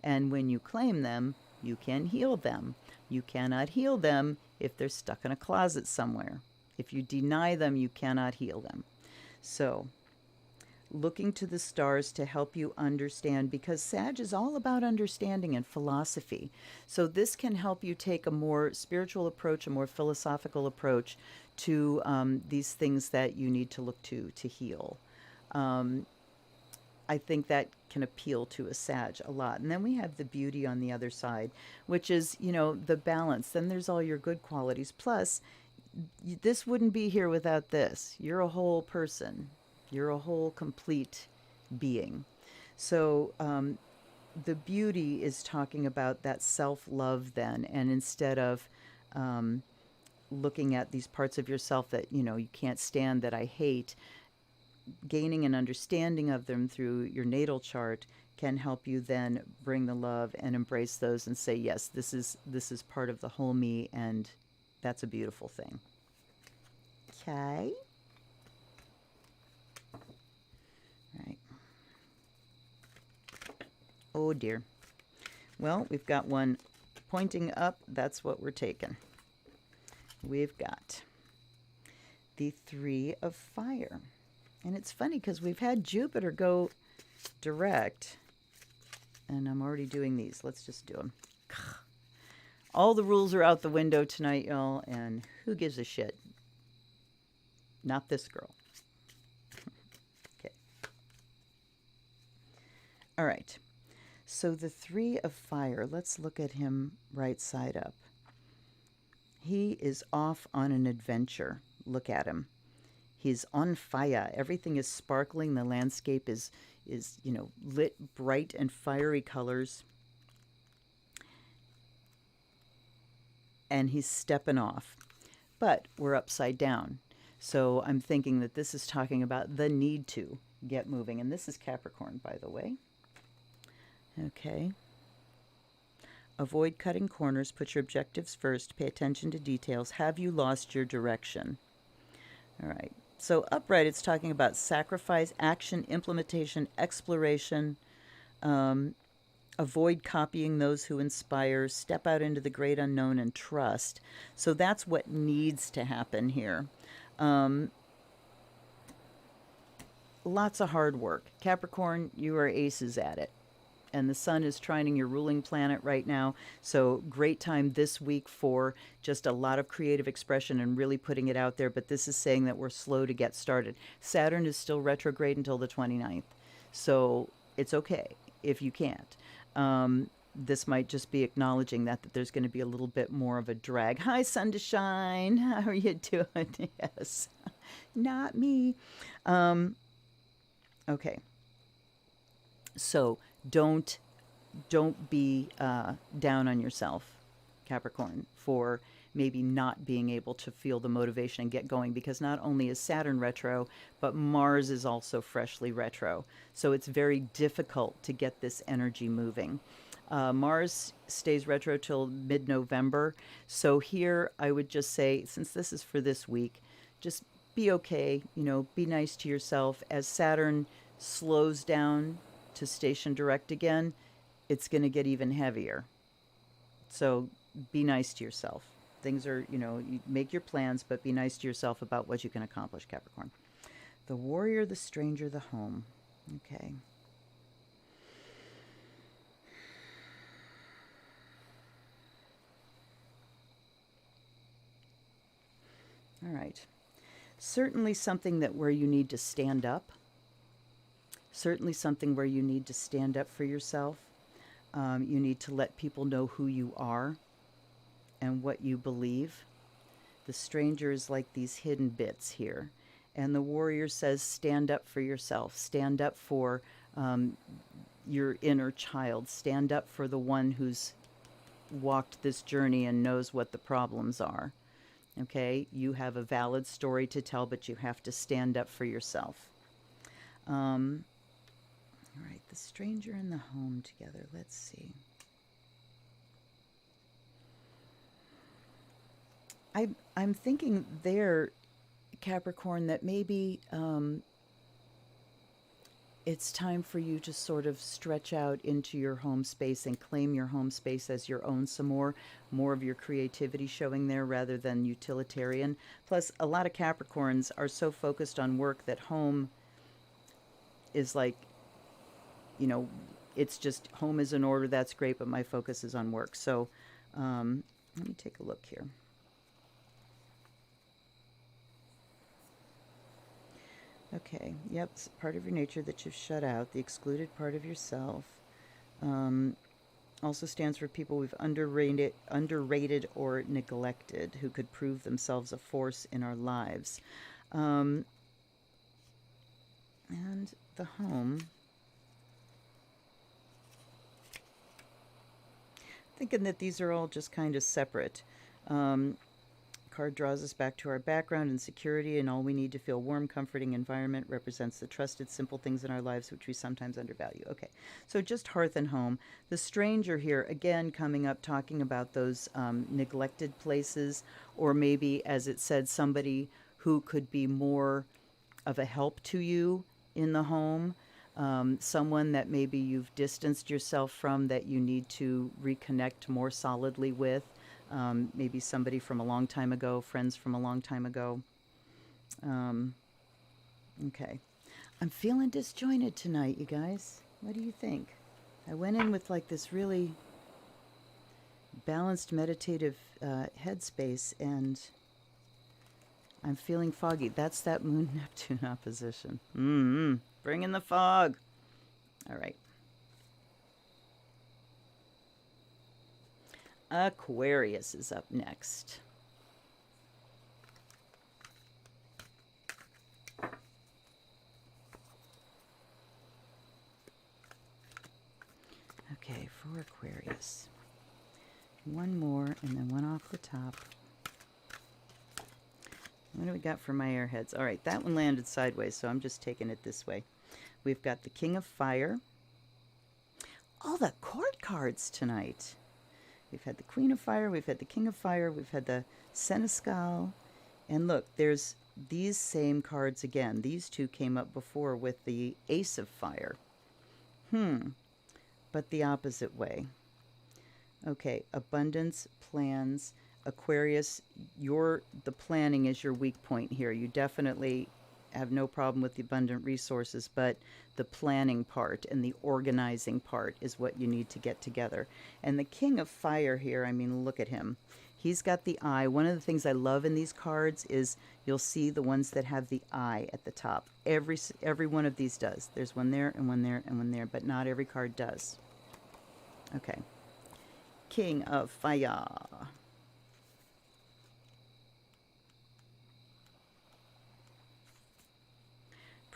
And when you claim them, you can heal them. You cannot heal them if they're stuck in a closet somewhere. If you deny them, you cannot heal them. So, looking to the stars to help you understand, because Sag is all about understanding and philosophy. So this can help you take a more spiritual approach, a more philosophical approach to these things that you need to look to heal. I think that can appeal to a Sag a lot. And then we have the beauty on the other side, which is, the balance. Then there's all your good qualities. Plus, this wouldn't be here without this. You're a whole person. You're a whole complete being. So the beauty is talking about that self-love then. And instead of looking at these parts of yourself that, you can't stand, that I hate, gaining an understanding of them through your natal chart can help you then bring the love and embrace those and say, yes, this is part of the whole me, and that's a beautiful thing. Okay. Right. Oh dear. Well, we've got one pointing up. That's what we're taking. We've got the Three of Fire. And it's funny because we've had Jupiter go direct. And I'm already doing these. Let's just do them. All the rules are out the window tonight, y'all. And who gives a shit? Not this girl. Okay. All right. So the Three of Fire. Let's look at him right side up. He is off on an adventure. Look at him. He's on fire. Everything is sparkling. The landscape is lit bright and fiery colors. And he's stepping off. But we're upside down. So I'm thinking that this is talking about the need to get moving. And this is Capricorn, by the way. Okay. Avoid cutting corners. Put your objectives first. Pay attention to details. Have you lost your direction? All right. So upright, it's talking about sacrifice, action, implementation, exploration. Avoid copying those who inspire. Step out into the great unknown and trust. So that's what needs to happen here. Lots of hard work. Capricorn, you are aces at it. And the sun is trining your ruling planet right now. So great time this week for just a lot of creative expression and really putting it out there. But this is saying that we're slow to get started. Saturn is still retrograde until the 29th. So it's okay if you can't. This might just be acknowledging that there's going to be a little bit more of a drag. Hi, sun to shine. How are you doing? Yes. Not me. Okay. So don't be down on yourself, Capricorn, for maybe not being able to feel the motivation and get going, because not only is Saturn retro, but Mars is also freshly retro. So it's very difficult to get this energy moving. Mars stays retro till mid-November. So here I would just say, since this is for this week, just be okay, be nice to yourself. As Saturn slows down to station direct again, it's going to get even heavier. So be nice to yourself. Things are, you make your plans, but be nice to yourself about what you can accomplish, Capricorn. The warrior, the stranger, the home. Okay. All right. Certainly something where you need to stand up. Certainly something where you need to stand up for yourself. You need to let people know who you are and what you believe. The stranger is like these hidden bits here. And the warrior says, stand up for yourself. Stand up for your inner child. Stand up for the one who's walked this journey and knows what the problems are. Okay? You have a valid story to tell, but you have to stand up for yourself. All right, the stranger and the home together. Let's see. I'm thinking there, Capricorn, that maybe it's time for you to sort of stretch out into your home space and claim your home space as your own some more of your creativity showing there rather than utilitarian. Plus, a lot of Capricorns are so focused on work that home is like, you know, it's just home is in order, that's great, but my focus is on work. So let me take a look here. Okay, yep, it's part of your nature that you've shut out, the excluded part of yourself. Also stands for people we've underrated or neglected who could prove themselves a force in our lives. And the home. Thinking that these are all just kind of separate. Card draws us back to our background and security, and all we need to feel warm, comforting environment represents the trusted, simple things in our lives which we sometimes undervalue. Okay, so just hearth and home. The stranger here, again, coming up talking about those neglected places, or maybe, as it said, somebody who could be more of a help to you in the home. Someone that maybe you've distanced yourself from that you need to reconnect more solidly with. Maybe somebody from a long time ago, friends from a long time ago. Okay. I'm feeling disjointed tonight, you guys. What do you think? I went in with like this really balanced meditative headspace, and I'm feeling foggy. That's that Moon-Neptune opposition. Bring in the fog. All right. Aquarius is up next. Okay, for Aquarius. One more and then one off the top. What do we got for my airheads? All right, that one landed sideways, so I'm just taking it this way. We've got the King of Fire. All the court cards tonight. We've had the Queen of Fire, we've had the King of Fire, we've had the Seneschal. And look, there's these same cards again. These two came up before with the Ace of Fire. But the opposite way. Okay, abundance, plans. Aquarius, the planning is your weak point here. You definitely have no problem with the abundant resources, but the planning part and the organizing part is what you need to get together. And the King of Fire here, I mean, look at him. He's got the eye. One of the things I love in these cards is you'll see the ones that have the eye at the top. Every one of these does. There's one there and one there and one there, but not every card does. Okay. King of Fire.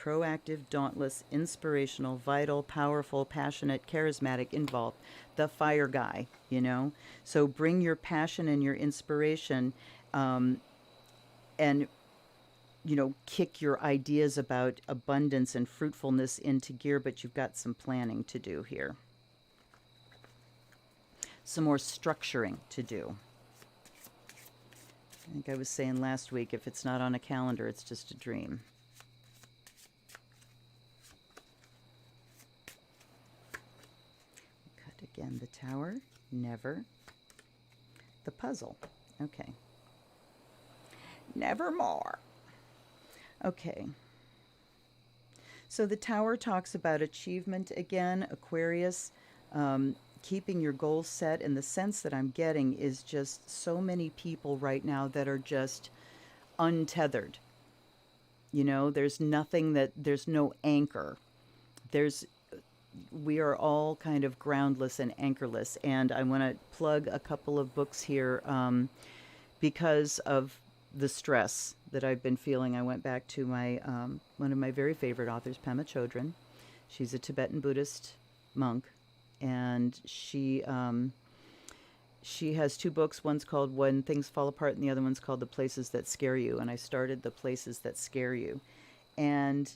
Proactive, dauntless, inspirational, vital, powerful, passionate, charismatic, involved. The fire guy, you know? So bring your passion and your inspiration and, you know, kick your ideas about abundance and fruitfulness into gear, but you've got some planning to do here. Some more structuring to do. I think I was saying last week, if it's not on a calendar, it's just a dream. Again, the Tower, never. The Puzzle, okay. Nevermore. Okay. So the Tower talks about achievement again, Aquarius, keeping your goals set. And the sense that I'm getting is just so many people right now that are just untethered. You know, there's no anchor. We are all kind of groundless and anchorless. And I want to plug a couple of books here because of the stress that I've been feeling. I went back to my one of my very favorite authors, Pema Chodron. She's a Tibetan Buddhist monk, and she has two books. One's called When Things Fall Apart, and the other one's called The Places That Scare You. And I started The Places That Scare You. And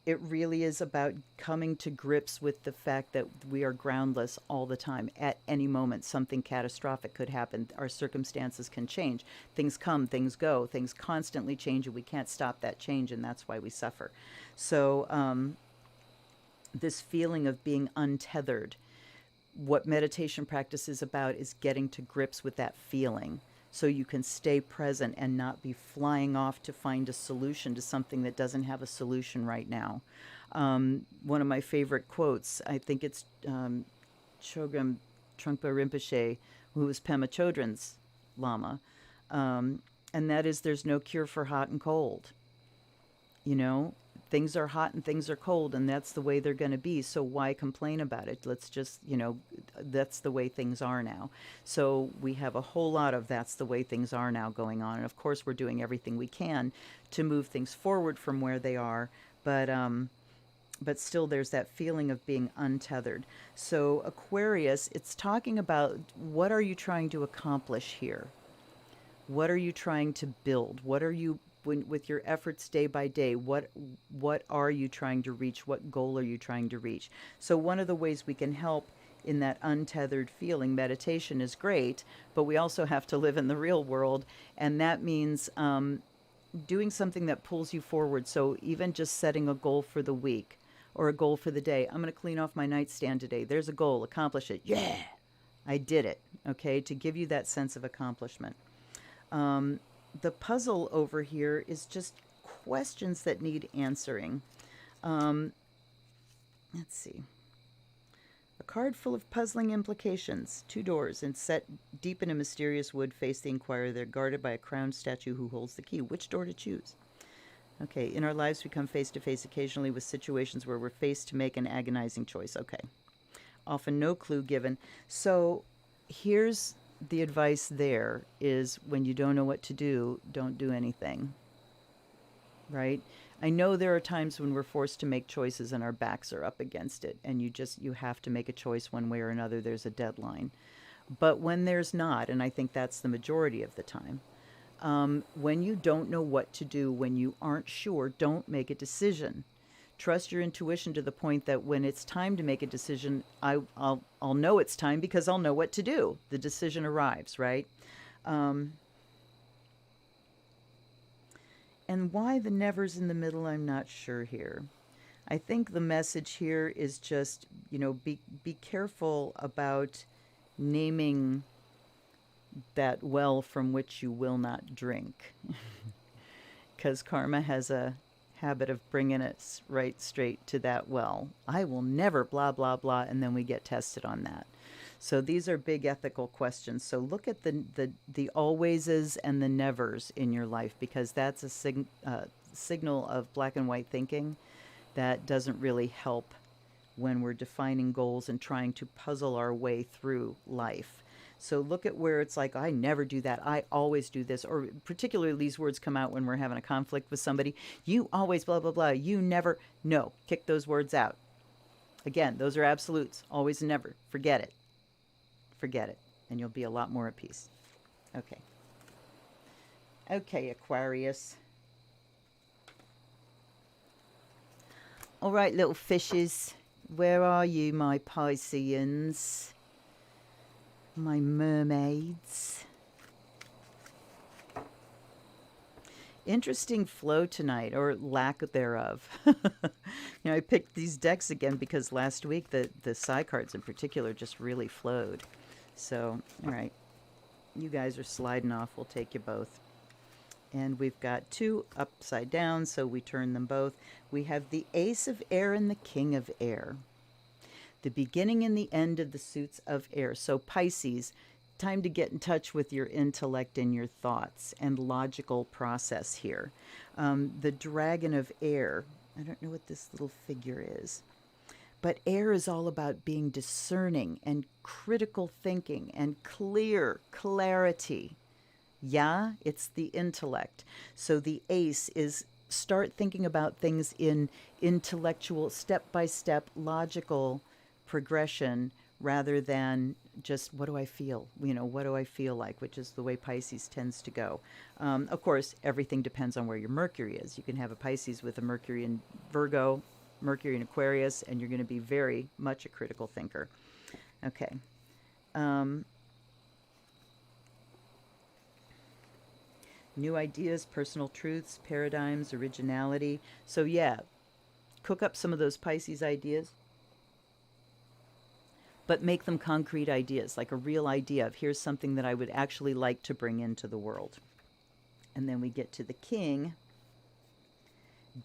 it really is about coming to grips with the fact that we are groundless all the time. At any moment, something catastrophic could happen. Our circumstances can change. Things come, things go. Things constantly change, and we can't stop that change, and that's why we suffer. So this feeling of being untethered. What meditation practice is about is getting to grips with that feeling so you can stay present and not be flying off to find a solution to something that doesn't have a solution right now. One of my favorite quotes, I think it's Chogyam Trungpa Rinpoche, who was Pema Chodron's Lama, and that is, there's no cure for hot and cold. You know, things are hot and things are cold, and that's the way they're going to be. So why complain about it? Let's just, that's the way things are now. So we have a whole lot of that's the way things are now going on. And of course, we're doing everything we can to move things forward from where they are. But still, there's that feeling of being untethered. So Aquarius, it's talking about, what are you trying to accomplish here? What are you trying to build? What are you, with your efforts day by day, what are you trying to reach? What goal are you trying to reach? So one of the ways we can help in that untethered feeling, meditation is great, but we also have to live in the real world, and that means doing something that pulls you forward. So even just setting a goal for the week or a goal for the day. I'm going to clean off my nightstand today. There's a goal. Accomplish it. Yeah, I did it. Okay, to give you that sense of accomplishment. The puzzle over here is just questions that need answering. Let's see. A card full of puzzling implications. 2 doors, and set deep in a mysterious wood face the inquirer. They're guarded by a crowned statue who holds the key. Which door to choose? Okay, in our lives we come face to face occasionally with situations where we're faced to make an agonizing choice. Okay. Often no clue given. So here's the advice there is, when you don't know what to do, don't do anything. Right? I know there are times when we're forced to make choices and our backs are up against it, and you have to make a choice one way or another. There's a deadline. But when there's not, and I think that's the majority of the time, when you don't know what to do, when you aren't sure, don't make a decision. Trust your intuition to the point that when it's time to make a decision, I'll know it's time because I'll know what to do. The decision arrives, right? And why the nevers in the middle, I'm not sure here. I think the message here is just, be careful about naming that well from which you will not drink. Because karma has a habit of bringing us right straight to that well. I will never blah, blah, blah, and then we get tested on that. So these are big ethical questions. So look at the alwayses and the nevers in your life, because that's a signal of black and white thinking that doesn't really help when we're defining goals and trying to puzzle our way through life. So look at where it's like, I never do that, I always do this, or particularly these words come out when we're having a conflict with somebody. You always blah, blah, blah. You never. No, kick those words out. Again, those are absolutes. Always and never. Forget it. Forget it. And you'll be a lot more at peace. Okay. Okay, Aquarius. All right, little fishes. Where are you, my Pisceans? My mermaids. Interesting flow tonight, or lack thereof. I picked these decks again because last week the Psycards in particular just really flowed. So, all right. You guys are sliding off. We'll take you both. And we've got 2 upside down, so we turn them both. We have the Ace of Air and the King of Air. The beginning and the end of the suits of air. So Pisces, time to get in touch with your intellect and your thoughts and logical process here. The Dragon of Air, I don't know what this little figure is, but air is all about being discerning and critical thinking and clarity. Yeah, it's the intellect. So the Ace is start thinking about things in intellectual, step-by-step, logical progression, rather than just, what do I feel? What do I feel like? Which is the way Pisces tends to go. Of course, everything depends on where your Mercury is. You can have a Pisces with a Mercury in Virgo, Mercury in Aquarius, and you're going to be very much a critical thinker. Okay. New ideas, personal truths, paradigms, originality. So yeah, cook up some of those Pisces ideas. but make them concrete ideas, like a real idea of here's something that I would actually like to bring into the world. And then we get to the King,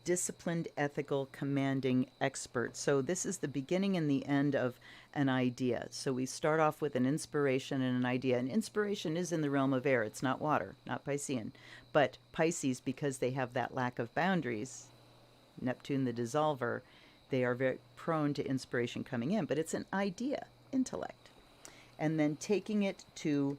disciplined, ethical, commanding, expert. So this is the beginning and the end of an idea. So we start off with an inspiration and an idea. And inspiration is in the realm of air. It's not water, not Piscean. But Pisces, because they have that lack of boundaries, Neptune the dissolver, they are very prone to inspiration coming in. But it's an idea, intellect. And then taking it to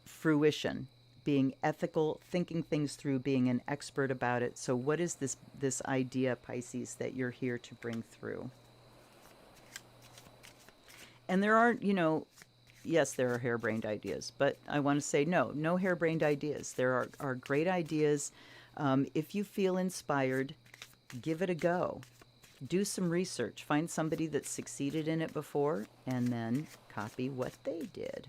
fruition, being ethical, thinking things through, being an expert about it. So what is this idea, Pisces, that you're here to bring through? And there are, yes, there are harebrained ideas, but I want to say no harebrained ideas. There are great ideas. If you feel inspired, give it a go. Do some research. Find somebody that's succeeded in it before, and then copy what they did.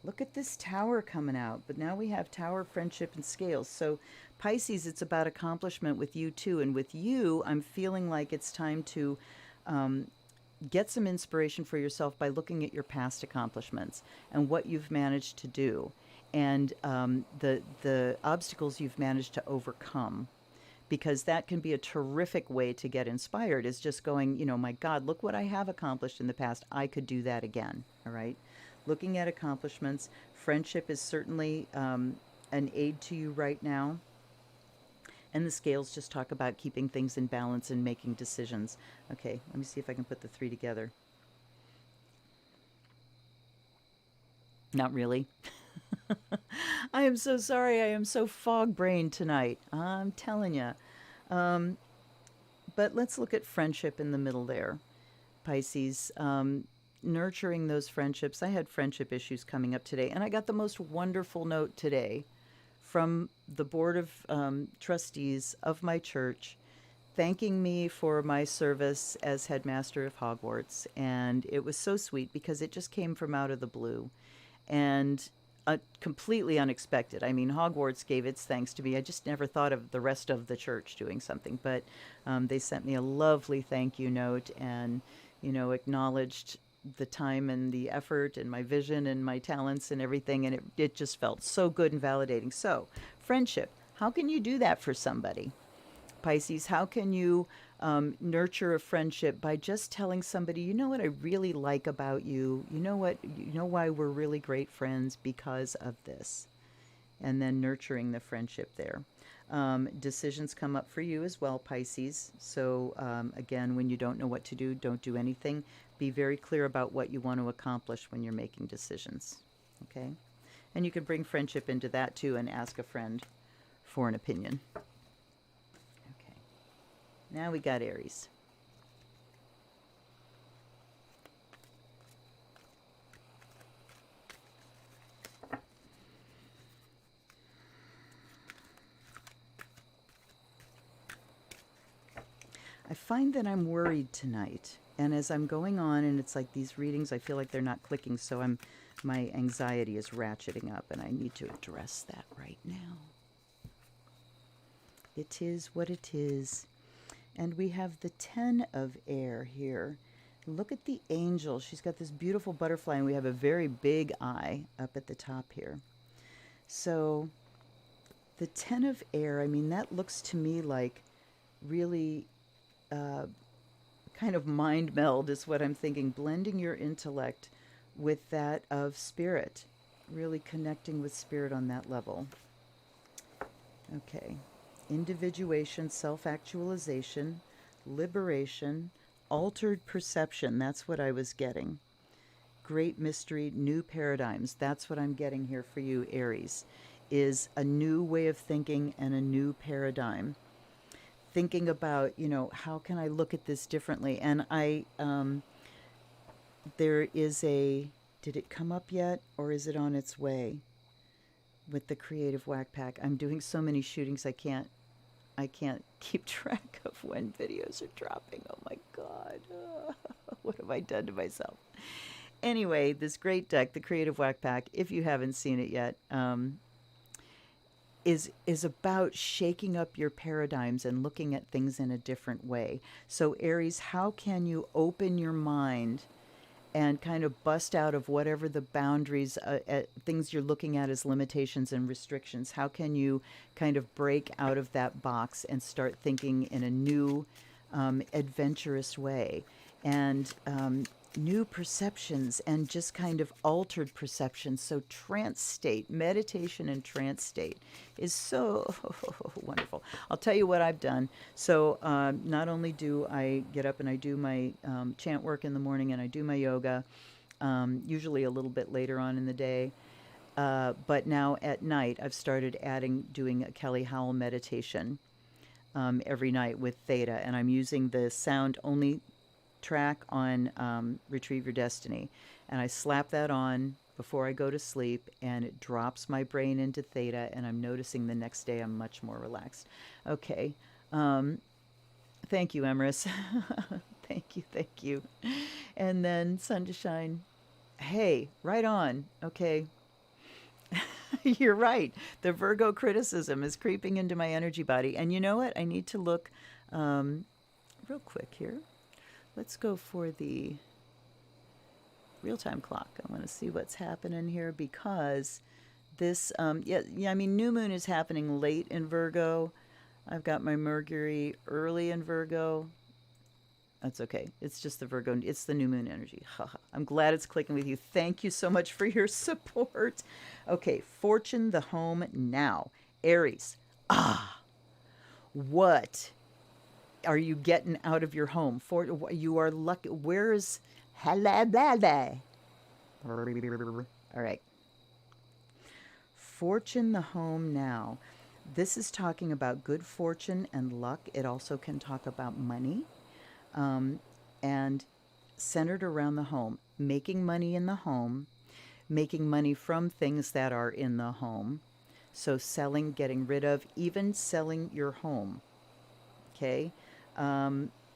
Look at this Tower coming out, but now we have Tower, Friendship, and Scales. So Pisces, it's about accomplishment with you too. And with you, I'm feeling like it's time to get some inspiration for yourself by looking at your past accomplishments and what you've managed to do, and the obstacles you've managed to overcome. Because that can be a terrific way to get inspired, is just going, my God, look what I have accomplished in the past. I could do that again, all right? Looking at accomplishments. Friendship is certainly an aid to you right now. And the Scales just talk about keeping things in balance and making decisions. Okay, let me see if I can put the three together. Not really. I am so sorry. I am so fog-brained tonight. I'm telling you. But let's look at friendship in the middle there, Pisces. Nurturing those friendships. I had friendship issues coming up today, and I got the most wonderful note today from the board of trustees of my church, thanking me for my service as headmaster of Hogwarts. And it was so sweet because it just came from out of the blue and completely unexpected. I mean, Hogwarts gave its thanks to me. I just never thought of the rest of the church doing something, but they sent me a lovely thank you note and, acknowledged the time and the effort and my vision and my talents and everything. And it just felt so good and validating. So friendship, how can you do that for somebody? Pisces, how can you nurture a friendship by just telling somebody, you know what I really like about you? You know why we're really great friends? Because of this. And then nurturing the friendship there. Decisions come up for you as well, Pisces. So again, when you don't know what to do, don't do anything. Be very clear about what you want to accomplish when you're making decisions. Okay? And you can bring friendship into that too and ask a friend for an opinion. Okay. Now we got Aries. I find that I'm worried tonight. And as I'm going on, and it's like these readings, I feel like they're not clicking, so my anxiety is ratcheting up, and I need to address that right now. It is what it is. And we have the 10 of air here. Look at the angel. She's got this beautiful butterfly, and we have a very big eye up at the top here. So the 10 of air, I mean, that looks to me like really kind of mind meld is what I'm thinking, blending your intellect with that of spirit, really connecting with spirit on that level. Okay. Individuation, self-actualization, liberation, altered perception. That's what I was getting. Great mystery, new paradigms. That's what I'm getting here for you, Aries, is a new way of thinking and a new paradigm. Thinking about, how can I look at this differently? And there is did it come up yet, or is it on its way with the Creative Whack Pack? I'm doing so many shootings, I can't keep track of when videos are dropping. Oh my God. What have I done to myself? Anyway, this great deck, the Creative Whack Pack, if you haven't seen it yet, is about shaking up your paradigms and looking at things in a different way. So Aries, how can you open your mind and kind of bust out of whatever the boundaries, things you're looking at as limitations and restrictions? How can you kind of break out of that box and start thinking in a new, adventurous way? And new perceptions and just kind of altered perceptions. So, trance state, meditation and trance state is so wonderful. I'll tell you what I've done. So, not only do I get up and I do my chant work in the morning and I do my yoga, usually a little bit later on in the day. But now at night, I've started doing a Kelly Howell meditation every night with Theta, and I'm using the sound only track on Retrieve Your Destiny. And I slap that on before I go to sleep, and it drops my brain into Theta, and I'm noticing the next day I'm much more relaxed. Okay. Thank you, Emrys. Thank you, thank you. And then Sun to Shine. Hey, right on. Okay. You're right. The Virgo criticism is creeping into my energy body. And you know what? I need to look real quick here. Let's go for the real-time clock. I want to see what's happening here because this, I mean, new moon is happening late in Virgo. I've got my Mercury early in Virgo. That's okay. It's just the Virgo. It's the new moon energy. I'm glad it's clicking with you. Thank you so much for your support. Okay, Fortune, the home now. Aries. What are you getting out of your home? You are lucky. Where is all right. Fortune, the home now. This is talking about good fortune and luck. It also can talk about money, and centered around the home, making money in the home, making money from things that are in the home. So selling, getting rid of, even selling your home. Okay.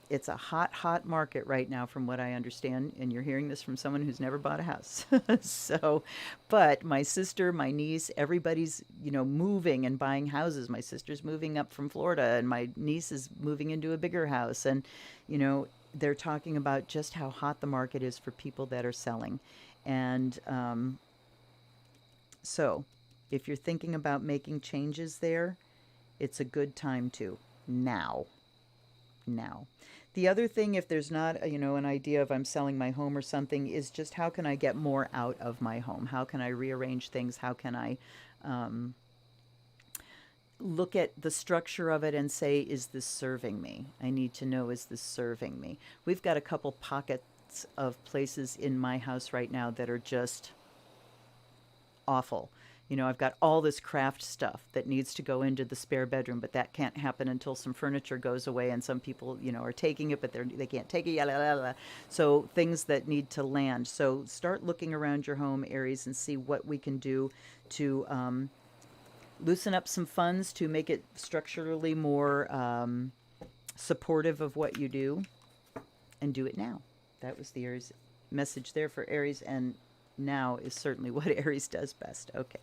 It's a hot market right now, from what I understand. And you're hearing this from someone who's never bought a house. So, but my sister, my niece, everybody's, moving and buying houses. My sister's moving up from Florida and my niece is moving into a bigger house. And, they're talking about just how hot the market is for people that are selling. And so if you're thinking about making changes there, it's a good time to now. The other thing, if there's not, an idea of I'm selling my home or something, is just how can I get more out of my home? How can I rearrange things? How can I look at the structure of it and say, is this serving me? I need to know, is this serving me? We've got a couple pockets of places in my house right now that are just awful. I've got all this craft stuff that needs to go into the spare bedroom, but that can't happen until some furniture goes away, and some people, are taking it, but they can't take it. So things that need to land. So start looking around your home, Aries, and see what we can do to loosen up some funds to make it structurally more supportive of what you do, and do it now. That was the Aries message there for Aries, and now is certainly what Aries does best. Okay.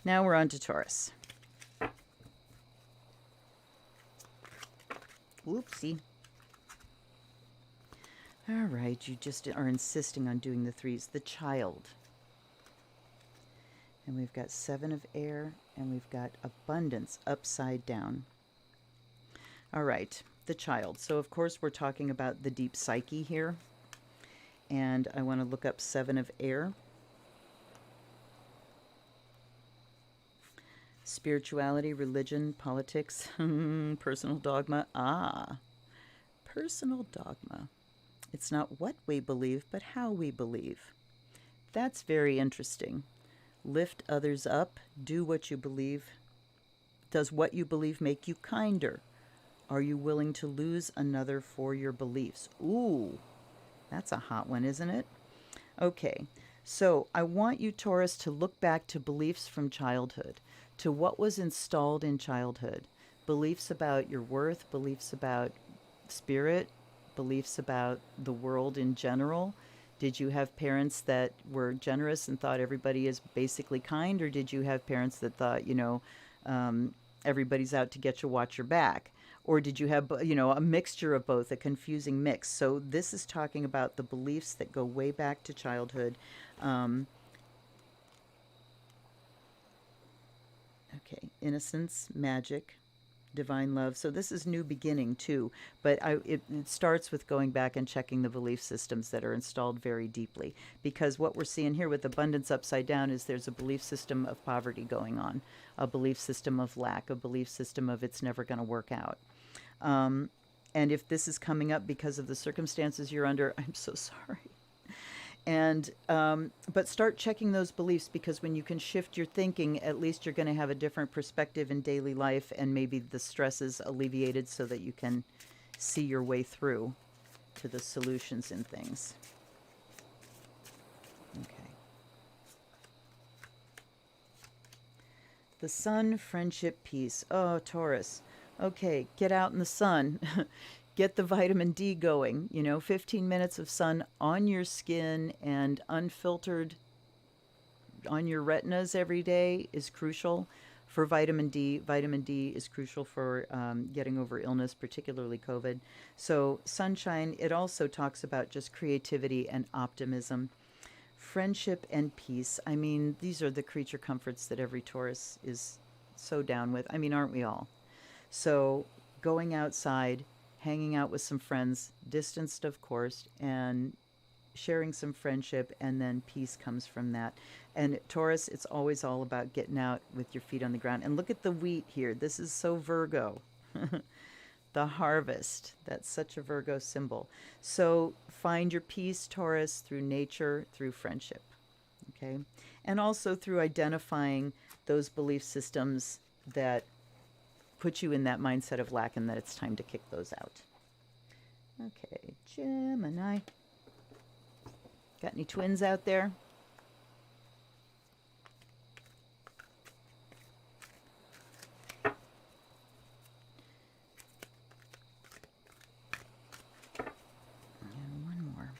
Now we're on to Taurus. Whoopsie. All right, you just are insisting on doing the threes. The child. And we've got 7 of air, and we've got abundance upside down. All right, the child. So, of course, we're talking about the deep psyche here. And I want to look up 7 of air. Spirituality, religion, politics, personal dogma. Personal dogma. It's not what we believe, but how we believe. That's very interesting. Lift others up. Do what you believe. Does what you believe make you kinder? Are you willing to lose another for your beliefs? Ooh, that's a hot one, isn't it? Okay, so I want you, Taurus, to look back to beliefs from childhood, to what was installed in childhood. Beliefs about your worth, beliefs about spirit, beliefs about the world in general. Did you have parents that were generous and thought everybody is basically kind, or did you have parents that thought, um, everybody's out to get you, watch your back? Or did you have, a mixture of both, a confusing mix? So this is talking about the beliefs that go way back to childhood. Um, okay, innocence, magic, divine love. So this is new beginning too, but it starts with going back and checking the belief systems that are installed very deeply. Because what we're seeing here with abundance upside down is there's a belief system of poverty going on, a belief system of lack, a belief system of it's never going to work out. Um, and if this is coming up because of the circumstances you're under, I'm so sorry. And but start checking those beliefs, because when you can shift your thinking, at least you're going to have a different perspective in daily life, and maybe the stress is alleviated so that you can see your way through to the solutions in things. Okay. The sun, friendship, peace. Oh, Taurus. Okay, get out in the sun. Get the vitamin D going. 15 minutes of sun on your skin and unfiltered on your retinas every day is crucial for vitamin D. Vitamin D is crucial for getting over illness, particularly COVID. So, sunshine, it also talks about just creativity and optimism. Friendship and peace. I mean, these are the creature comforts that every Taurus is so down with. I mean, aren't we all? So, going outside, hanging out with some friends, distanced, of course, and sharing some friendship, and then peace comes from that. And Taurus, it's always all about getting out with your feet on the ground. And look at the wheat here. This is so Virgo. The harvest. That's such a Virgo symbol. So find your peace, Taurus, through nature, through friendship. Okay? And also through identifying those belief systems that put you in that mindset of lack, and that it's time to kick those out. Okay, Gemini. Got any twins out there? And one more.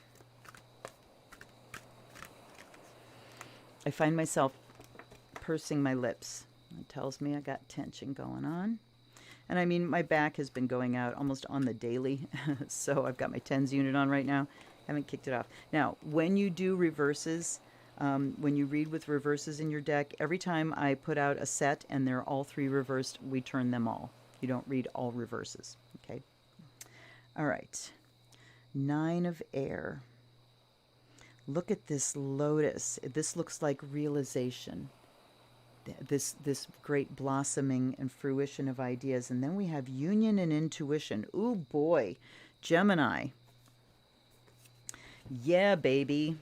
I find myself pursing my lips. It tells me I got tension going on. And I mean, my back has been going out almost on the daily. So I've got my TENS unit on right now. Haven't kicked it off. Now, when you do reverses, when you read with reverses in your deck, every time I put out a set and they're all three reversed, we turn them all. You don't read all reverses. Okay. All right. 9 of air. Look at this lotus. This looks like realization. This great blossoming and fruition of ideas. And then we have union and intuition. Ooh, boy. Gemini. Yeah, baby.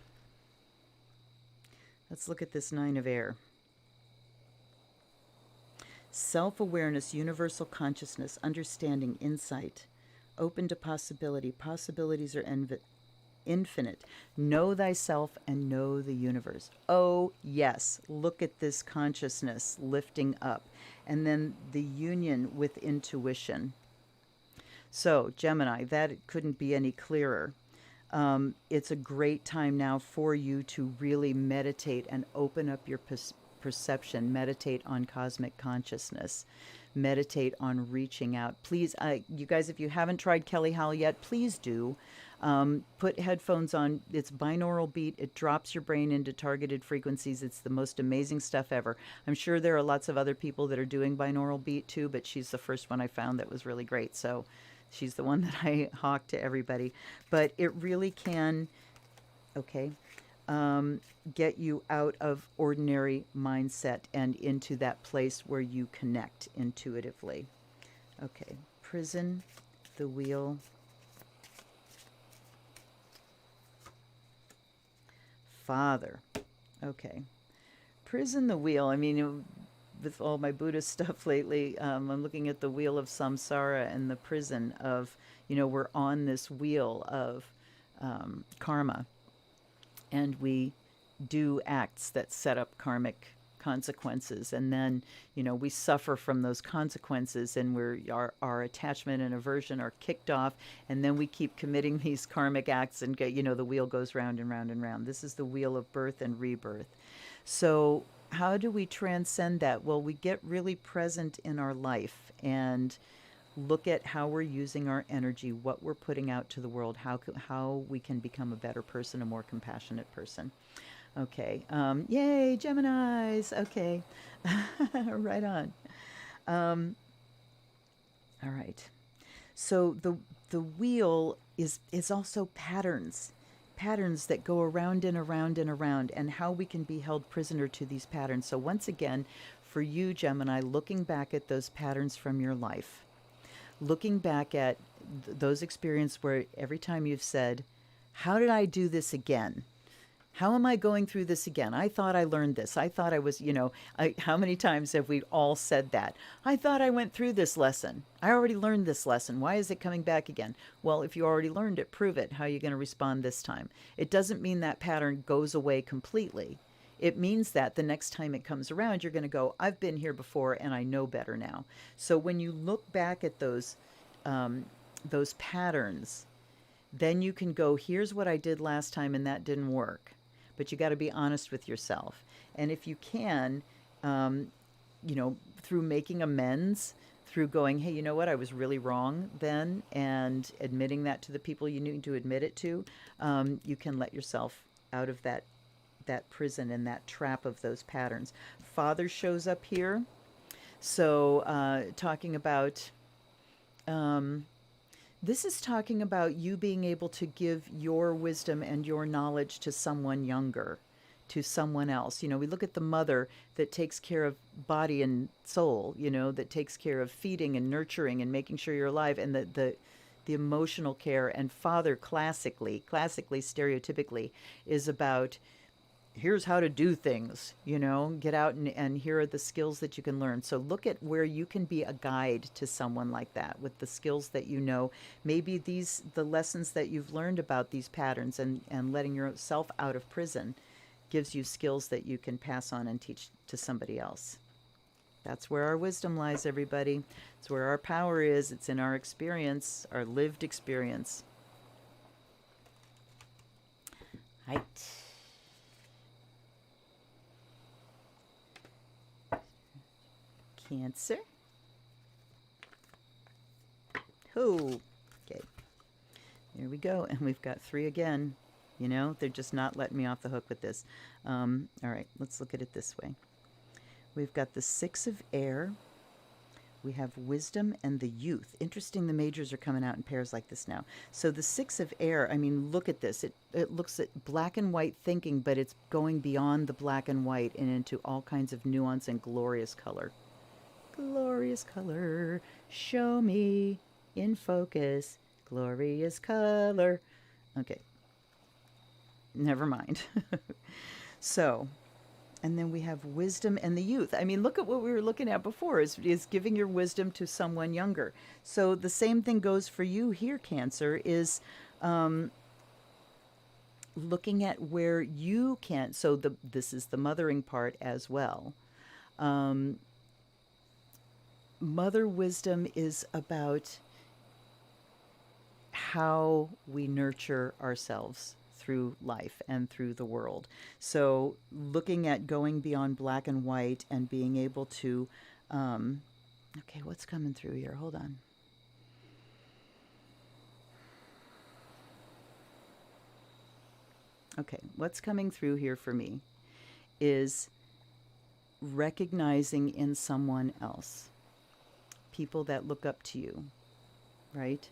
Let's look at this 9 of air. Self-awareness, universal consciousness, understanding, insight, open to possibility. Possibilities are infinite. Know thyself and know the universe. Oh, yes. Look at this consciousness lifting up. And then the union with intuition. So, Gemini, that couldn't be any clearer. It's a great time now for you to really meditate and open up your perception. Meditate on cosmic consciousness. Meditate on reaching out. Please, you guys, if you haven't tried Kelly Howell yet, please do. Put headphones on. It's binaural beat. It drops your brain into targeted frequencies. It's the most amazing stuff ever. I'm sure there are lots of other people that are doing binaural beat too, but she's the first one I found that was really great. So she's the one that I hawk to everybody. But it really can, okay, get you out of ordinary mindset and into that place where you connect intuitively. Okay, prison, the wheel, Father. Okay. Prison, the wheel. I mean, with all my Buddhist stuff lately, I'm looking at the wheel of samsara and the prison of, we're on this wheel of karma, and we do acts that set up karmic consequences, and then we suffer from those consequences, and our attachment and aversion are kicked off, and then we keep committing these karmic acts, and the wheel goes round and round and round. This is the wheel of birth and rebirth. So how do we transcend that? Well, we get really present in our life and look at how we're using our energy, what we're putting out to the world, how we can become a better person, a more compassionate person. Okay. Yay, Geminis. Okay. Right on. All right. So the wheel is also patterns that go around and around and around, and how we can be held prisoner to these patterns. So once again, for you, Gemini, looking back at those patterns from your life, looking back at those experiences where every time you've said, how did I do this again? How am I going through this again? I thought I learned this. I thought I was, how many times have we all said that? I thought I went through this lesson. I already learned this lesson. Why is it coming back again? Well, if you already learned it, prove it. How are you going to respond this time? It doesn't mean that pattern goes away completely. It means that the next time it comes around, you're going to go, I've been here before and I know better now. So when you look back at those patterns, then you can go, here's what I did last time and that didn't work. But you got to be honest with yourself. And if you can, through making amends, through going, hey, you know what, I was really wrong then, and admitting that to the people you need to admit it to, you can let yourself out of that prison and that trap of those patterns. Father shows up here. So talking about... this is talking about you being able to give your wisdom and your knowledge to someone younger, to someone else. We look at the mother that takes care of body and soul, that takes care of feeding and nurturing and making sure you're alive, and the emotional care. And father, classically, stereotypically, is about, here's how to do things, get out and here are the skills that you can learn. So look at where you can be a guide to someone like that with the skills that maybe the lessons that you've learned about these patterns and letting yourself out of prison gives you skills that you can pass on and teach to somebody else. That's where our wisdom lies, everybody. It's where our power is. It's in our experience, our lived experience. Right. Cancer. Oh, okay. There we go. And we've got 3 again. They're just not letting me off the hook with this. All right, let's look at it this way. We've got the 6 of air. We have wisdom and the youth. Interesting, the majors are coming out in pairs like this now. So the 6 of air, look at this. It looks at black and white thinking, but it's going beyond the black and white and into all kinds of nuance and glorious color. Glorious color, show me in focus, glorious color. Okay, never mind. So, and then we have wisdom and the youth. Look at what we were looking at before, is giving your wisdom to someone younger. So the same thing goes for you here, Cancer, is looking at where you can. So this is the mothering part as well. Mother wisdom is about how we nurture ourselves through life and through the world. So looking at going beyond black and white and being able to, okay, what's coming through here? Hold on. Okay, what's coming through here for me is recognizing in someone else people that look up to you, right?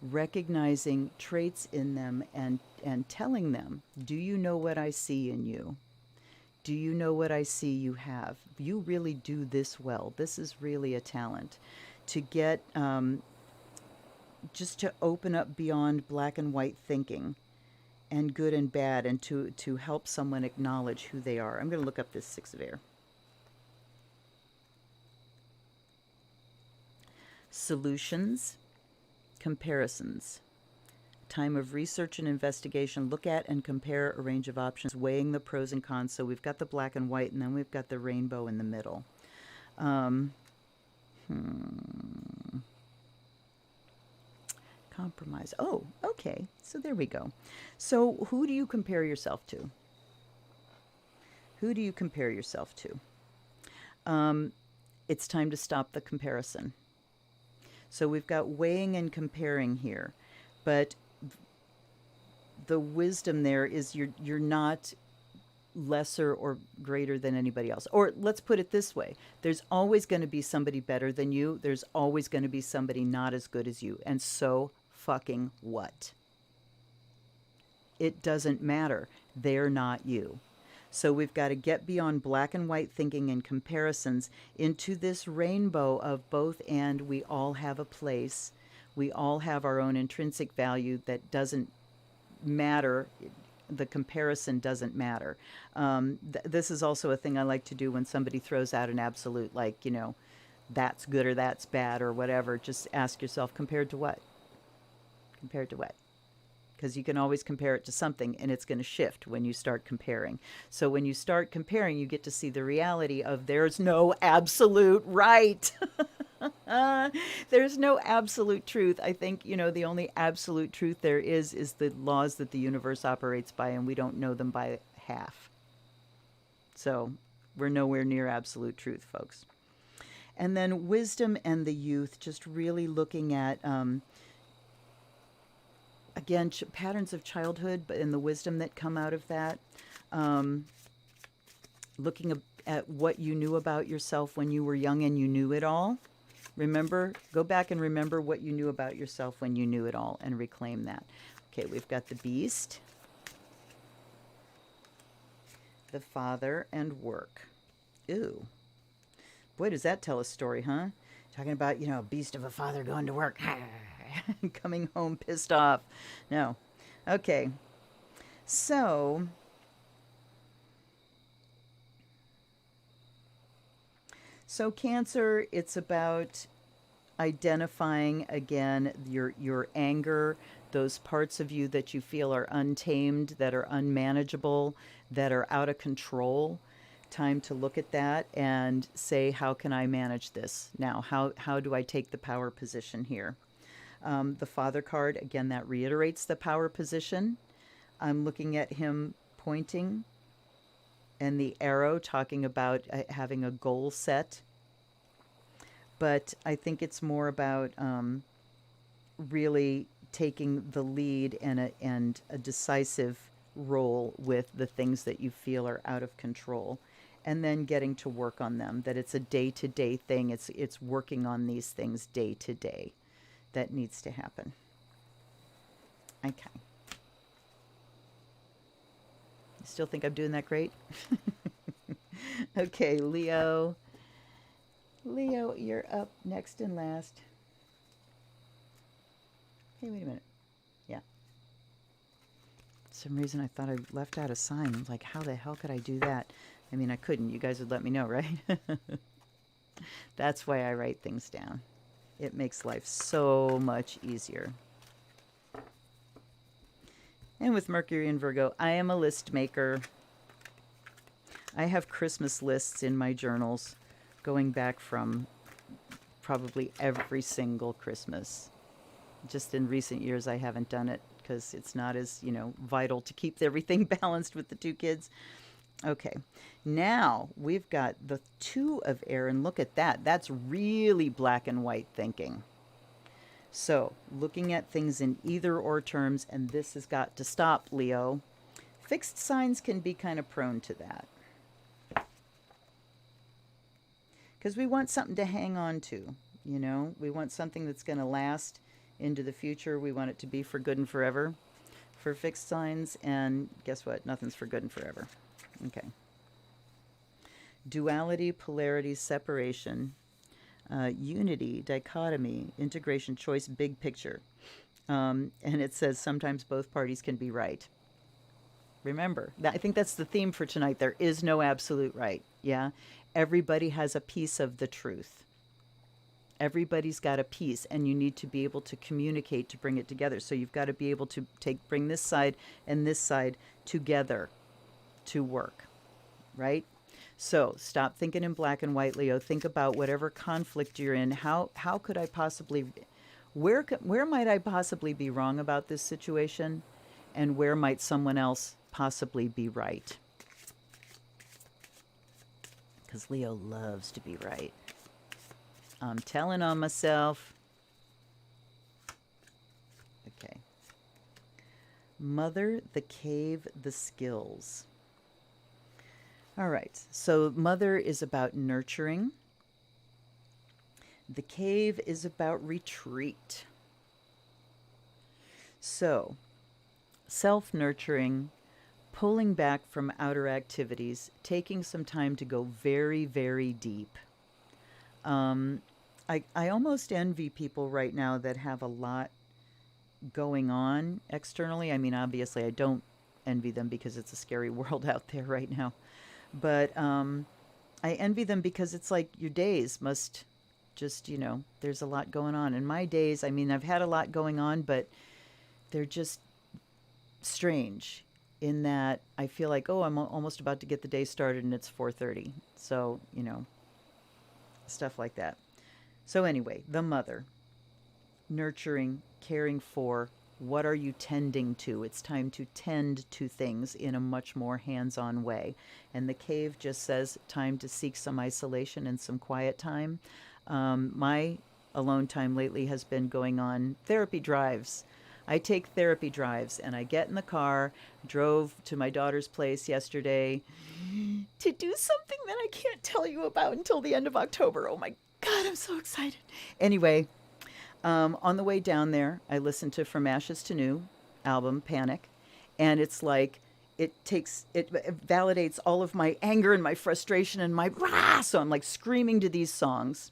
Recognizing traits in them and telling them, do you know what I see in you? Do you know what I see you have? You really do this well. This is really a talent. To get, just to open up beyond black and white thinking and good and bad, and to help someone acknowledge who they are. I'm going to look up this 6 of air. Solutions, comparisons, time of research and investigation. Look at and compare a range of options, weighing the pros and cons. So we've got the black and white, and then we've got the rainbow in the middle. Compromise. Oh, okay. So there we go. So who do you compare yourself to? Who do you compare yourself to? It's time to stop the comparison. So we've got weighing and comparing here, but the wisdom there is you're not lesser or greater than anybody else. Or let's put it this way. There's always going to be somebody better than you. There's always going to be somebody not as good as you. And so fucking what? It doesn't matter. They're not you. So we've got to get beyond black and white thinking and comparisons into this rainbow of both, and we all have a place. We all have our own intrinsic value that doesn't matter. The comparison doesn't matter. This is also a thing I like to do when somebody throws out an absolute, like, that's good or that's bad or whatever. Just ask yourself, compared to what? Compared to what? Because you can always compare it to something, and it's going to shift when you start comparing. So when you start comparing, you get to see the reality of there's no absolute right. There's no absolute truth. I think, the only absolute truth there is the laws that the universe operates by, and we don't know them by half. So we're nowhere near absolute truth, folks. And then wisdom and the youth, just really looking at, again, patterns of childhood, but in the wisdom that come out of that. Looking at what you knew about yourself when you were young and you knew it all. Remember, go back and remember what you knew about yourself when you knew it all and reclaim that. Okay, we've got the beast, the father, and work. Ooh. Boy, does that tell a story, huh? Talking about, beast of a father going to work. Coming home pissed off. No. Okay. So Cancer, it's about identifying again your anger, those parts of you that you feel are untamed, that are unmanageable, that are out of control. Time to look at that and say, how can I manage this now? How do I take the power position here? The Father card, again, that reiterates the power position. I'm looking at him pointing, and the arrow talking about having a goal set. But I think it's more about really taking the lead and a decisive role with the things that you feel are out of control, and then getting to work on them. That it's a day-to-day thing. It's working on these things day to day. That needs to happen. Okay. You still think I'm doing that great? Okay, Leo. Leo, you're up next and last. Hey, wait a minute. Yeah. For some reason I thought I left out a sign. I was like, how the hell could I do that? I mean, I couldn't. You guys would let me know, right? That's why I write things down. It makes life so much easier. And with Mercury and Virgo, I am a list maker. I have Christmas lists in my journals going back from probably every single Christmas. Just in recent years, I haven't done it because it's not as, vital to keep everything balanced with the two kids. Okay, now we've got the 2 of air, and look at that. That's really black and white thinking. So looking at things in either or terms, and this has got to stop, Leo. Fixed signs can be kind of prone to that. Because we want something to hang on to, We want something that's going to last into the future. We want it to be for good and forever for fixed signs, and guess what? Nothing's for good and forever. Okay. Duality, polarity, separation, unity, dichotomy, integration, choice, big picture. And it says sometimes both parties can be right. Remember, I think that's the theme for tonight. There is no absolute right. Yeah. Everybody has a piece of the truth. Everybody's got a piece, and you need to be able to communicate to bring it together. So you've got to be able to bring this side and this side together to work, right? So stop thinking in black and white, Leo. Think about whatever conflict you're in. How could I possibly, where might I possibly be wrong about this situation, and where might someone else possibly be right? Because Leo loves to be right. I'm telling on myself. Okay. Mother, the cave, the skills. All right. So mother is about nurturing. The cave is about retreat. So self-nurturing, pulling back from outer activities, taking some time to go very, very deep. I almost envy people right now that have a lot going on externally. I mean, obviously, I don't envy them because it's a scary world out there right now. But I envy them because it's like your days must just, there's a lot going on. And my days, I mean, I've had a lot going on, but they're just strange in that I feel like, oh, I'm almost about to get the day started and it's 4:30. So, stuff like that. So anyway, the mother, nurturing, caring for, what are you tending to? It's time to tend to things in a much more hands-on way. And the cave just says time to seek some isolation and some quiet time. My alone time lately has been going on therapy drives. I take therapy drives, and I get in the car, drove to my daughter's place yesterday to do something that I can't tell you about until the end of October. Oh my God, I'm so excited. Anyway, on the way down there, I listened to From Ashes to New album, Panic, and it's like it validates all of my anger and my frustration and my rah! So I'm like screaming to these songs.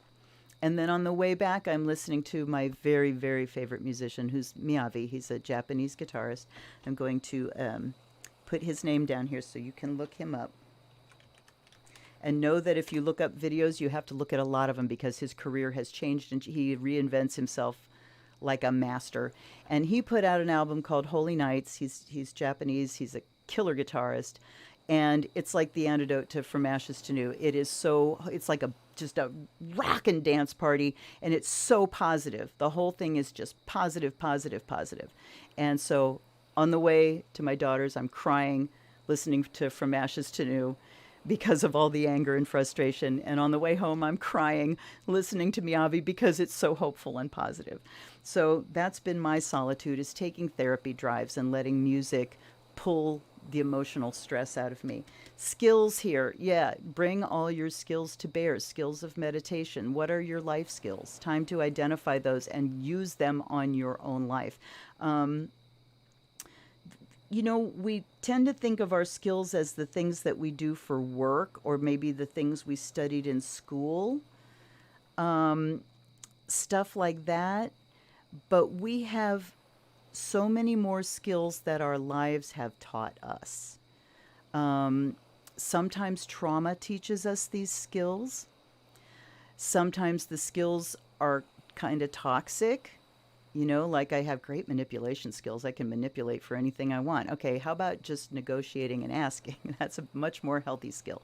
And then on the way back, I'm listening to my very, very favorite musician, who's Miyavi. He's a Japanese guitarist. I'm going to put his name down here so you can look him up. And know that if you look up videos, you have to look at a lot of them because his career has changed and he reinvents himself like a master. And he put out an album called Holy Nights. He's Japanese. He's a killer guitarist. And it's like the antidote to From Ashes to New. It's like just a rock and dance party, and it's so positive. The whole thing is just positive, positive, positive. And so on the way to my daughter's, I'm crying, listening to From Ashes to New because of all the anger and frustration. And on the way home, I'm crying, listening to Miyavi because it's so hopeful and positive. So that's been my solitude, is taking therapy drives and letting music pull the emotional stress out of me. Skills here. Yeah, bring all your skills to bear. Skills of meditation. What are your life skills? Time to identify those and use them on your own life. We tend to think of our skills as the things that we do for work, or maybe the things we studied in school, stuff like that. But we have so many more skills that our lives have taught us. Sometimes trauma teaches us these skills. Sometimes the skills are kind of toxic. Like I have great manipulation skills. I can manipulate for anything I want. Okay, how about just negotiating and asking? That's a much more healthy skill.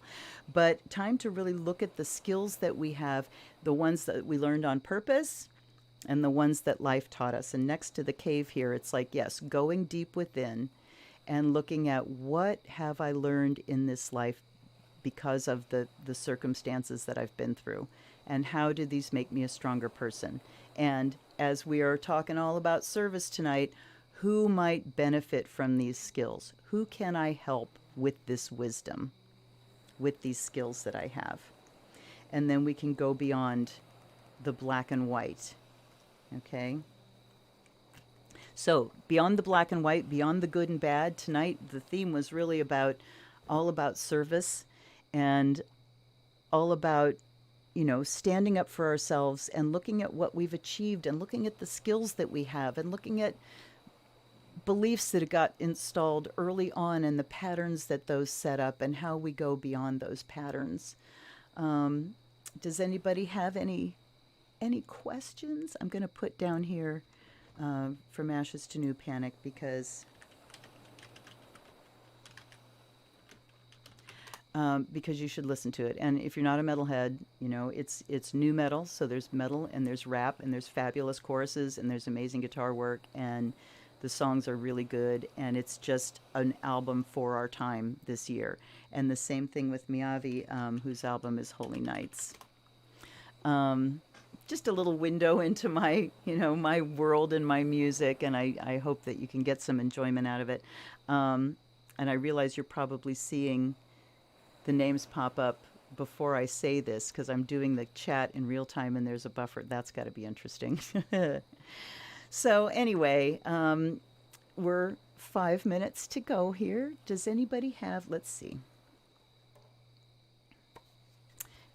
But time to really look at the skills that we have, the ones that we learned on purpose and the ones that life taught us. And next to the cave here, it's like, yes, going deep within and looking at what have I learned in this life because of the circumstances that I've been through, and how do these make me a stronger person? And as we are talking all about service tonight, who might benefit from these skills? Who can I help with this wisdom, with these skills that I have? And then we can go beyond the black and white. Okay? So, beyond the black and white, beyond the good and bad, tonight the theme was really all about service and all about, standing up for ourselves and looking at what we've achieved and looking at the skills that we have and looking at beliefs that got installed early on and the patterns that those set up and how we go beyond those patterns. Does anybody have any any questions? I'm going to put down here From Ashes to New Panic because you should listen to it. And if you're not a metalhead, you know, it's new metal, so there's metal and there's rap and there's fabulous choruses and there's amazing guitar work and the songs are really good, and it's just an album for our time this year. And the same thing with Miyavi, whose album is Holy Nights. Just a little window into my, you know, my world and my music, and I hope that you can get some enjoyment out of it. And I realize you're probably seeing the names pop up before I say this because I'm doing the chat in real time and there's a buffer. That's got to be interesting. So anyway, we're 5 minutes to go here. Does anybody have, let's see.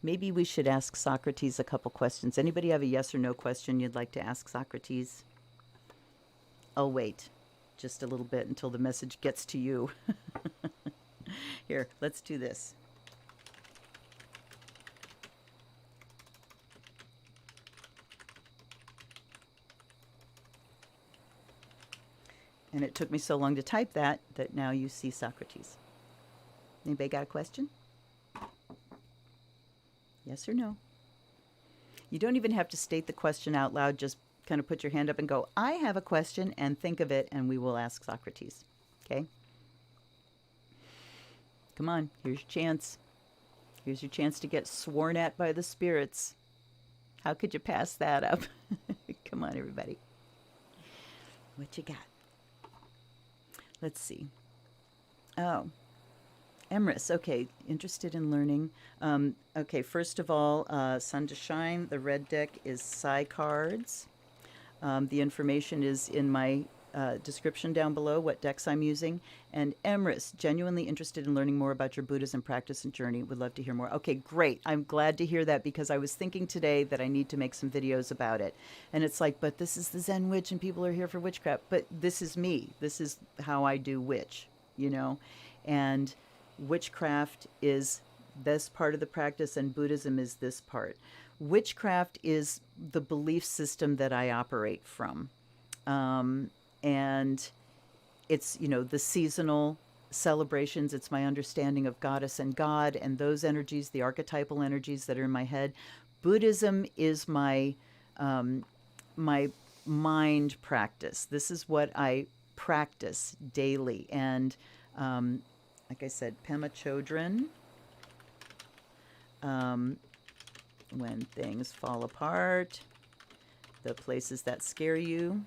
Maybe we should ask Socrates a couple questions. Anybody have a yes or no question you'd like to ask Socrates? I'll wait just a little bit until the message gets to you. Here, let's do this. And it took me so long to type that now you see Socrates. Anybody got a question? Yes or no? You don't even have to state the question out loud. Just kind of put your hand up and go, I have a question, and think of it, and we will ask Socrates. Okay? Come on, here's your chance. Here's your chance to get sworn at by the spirits. How could you pass that up? Come on, everybody. What you got? Let's see. Oh, Emrys. Okay, interested in learning. Okay, first of all, Sun to Shine. The red deck is Psycards. The information is in my description down below, what decks I'm using. And Emrys, genuinely interested in learning more about your Buddhism practice and journey. Would love to hear more. Okay, great. I'm glad to hear that because I was thinking today that I need to make some videos about it. And it's like, but this is the Zen witch and people are here for witchcraft. But this is me. This is how I do witch, you know? And witchcraft is this part of the practice and Buddhism is this part. Witchcraft is the belief system that I operate from. And it's, you know, the seasonal celebrations. It's my understanding of goddess and God and those energies, the archetypal energies that are in my head. Buddhism is my my mind practice. This is what I practice daily. And like I said, Pema Chodron, when things fall apart, the places that scare you.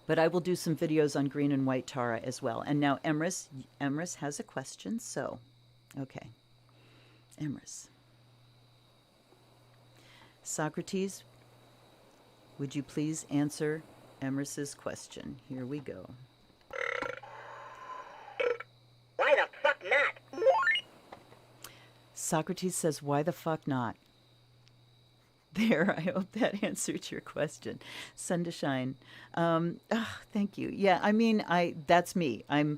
But I will do some videos on green and white Tara as well. And now Emrys has a question. So, okay. Emrys. Socrates, would you please answer Emrys's question? Here we go. Why the fuck not? Socrates says, why the fuck not? There, I hope that answered your question. Sun to Shine. Thank you. Yeah, I mean, that's me. I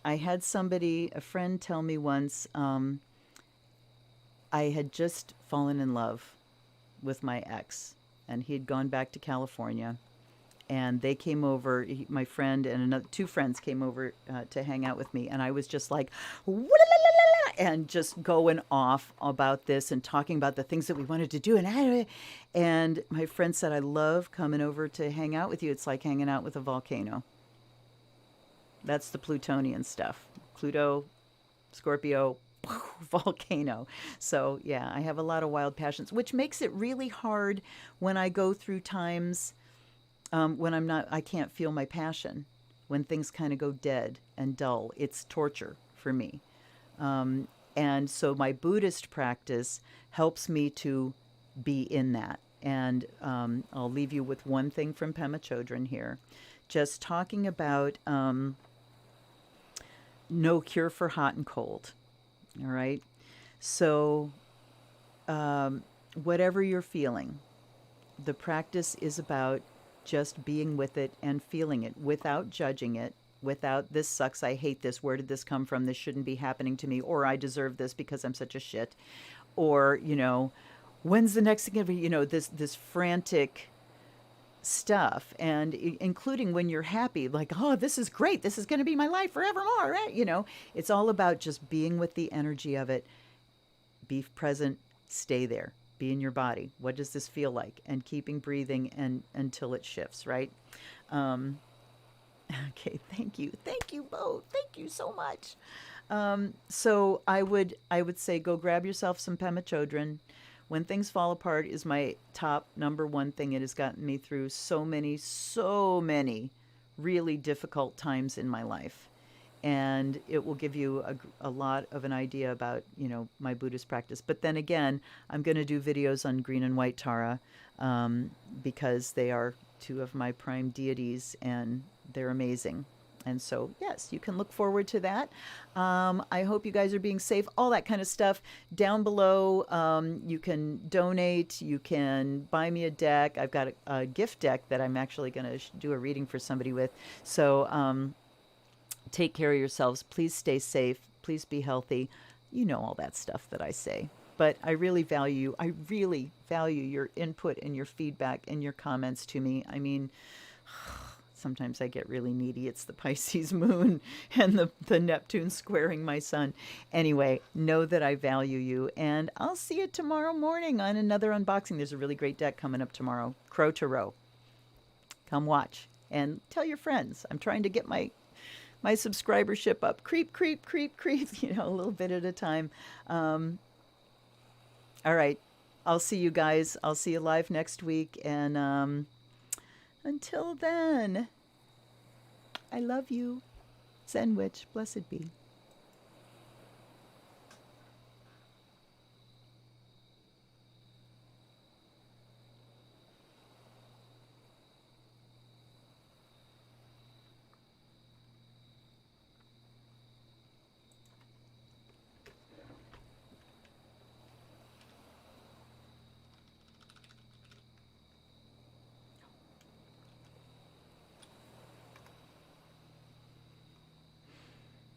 had somebody, a friend, tell me once, I had just fallen in love with my ex, and he had gone back to California, and they came over. My friend and two friends came over to hang out with me, and I was just like, and just going off about this and talking about the things that we wanted to do. And my friend said, I love coming over to hang out with you. It's like hanging out with a volcano. That's the Plutonian stuff. Pluto, Scorpio, volcano. So yeah, I have a lot of wild passions, which makes it really hard when I go through times when I can't feel my passion, when things kind of go dead and dull. It's torture for me. And so my Buddhist practice helps me to be in that. And I'll leave you with one thing from Pema Chodron here. Just talking about no cure for hot and cold. All right? So whatever you're feeling, the practice is about just being with it and feeling it without judging it, without this sucks, I hate this, where did this come from, this shouldn't be happening to me, or I deserve this because I'm such a shit, or when's the next thing gonna be, this frantic stuff, and including when you're happy, like, oh, this is great, this is going to be my life forevermore, right? It's all about just being with the energy of it. Be present, stay there, be in your body. What does this feel like? And keeping breathing and until it shifts, right? um okay, thank you both, thank you so much. So I would say go grab yourself some Pema Chodron. When Things Fall Apart is my top number one thing. It has gotten me through so many really difficult times in my life. And it will give you a lot of an idea about, my Buddhist practice. But then again, I'm going to do videos on green and white Tara, because they are two of my prime deities and they're amazing. And so, yes, you can look forward to that. I hope you guys are being safe, all that kind of stuff. Down below, you can donate, you can buy me a deck. I've got a gift deck that I'm actually going to do a reading for somebody with. So take care of yourselves. Please stay safe. Please be healthy. You know all that stuff that I say. But I really value your input and your feedback and your comments to me. I mean, sometimes I get really needy. It's the Pisces moon and the Neptune squaring my sun. Anyway, know that I value you, and I'll see you tomorrow morning on another unboxing. There's a really great deck coming up tomorrow, Crow Tarot. Come watch and tell your friends. I'm trying to get my subscribership up. Creep, a little bit at a time. All right. I'll see you guys. I'll see you live next week. And until then, I love you. Zen Witch, blessed be.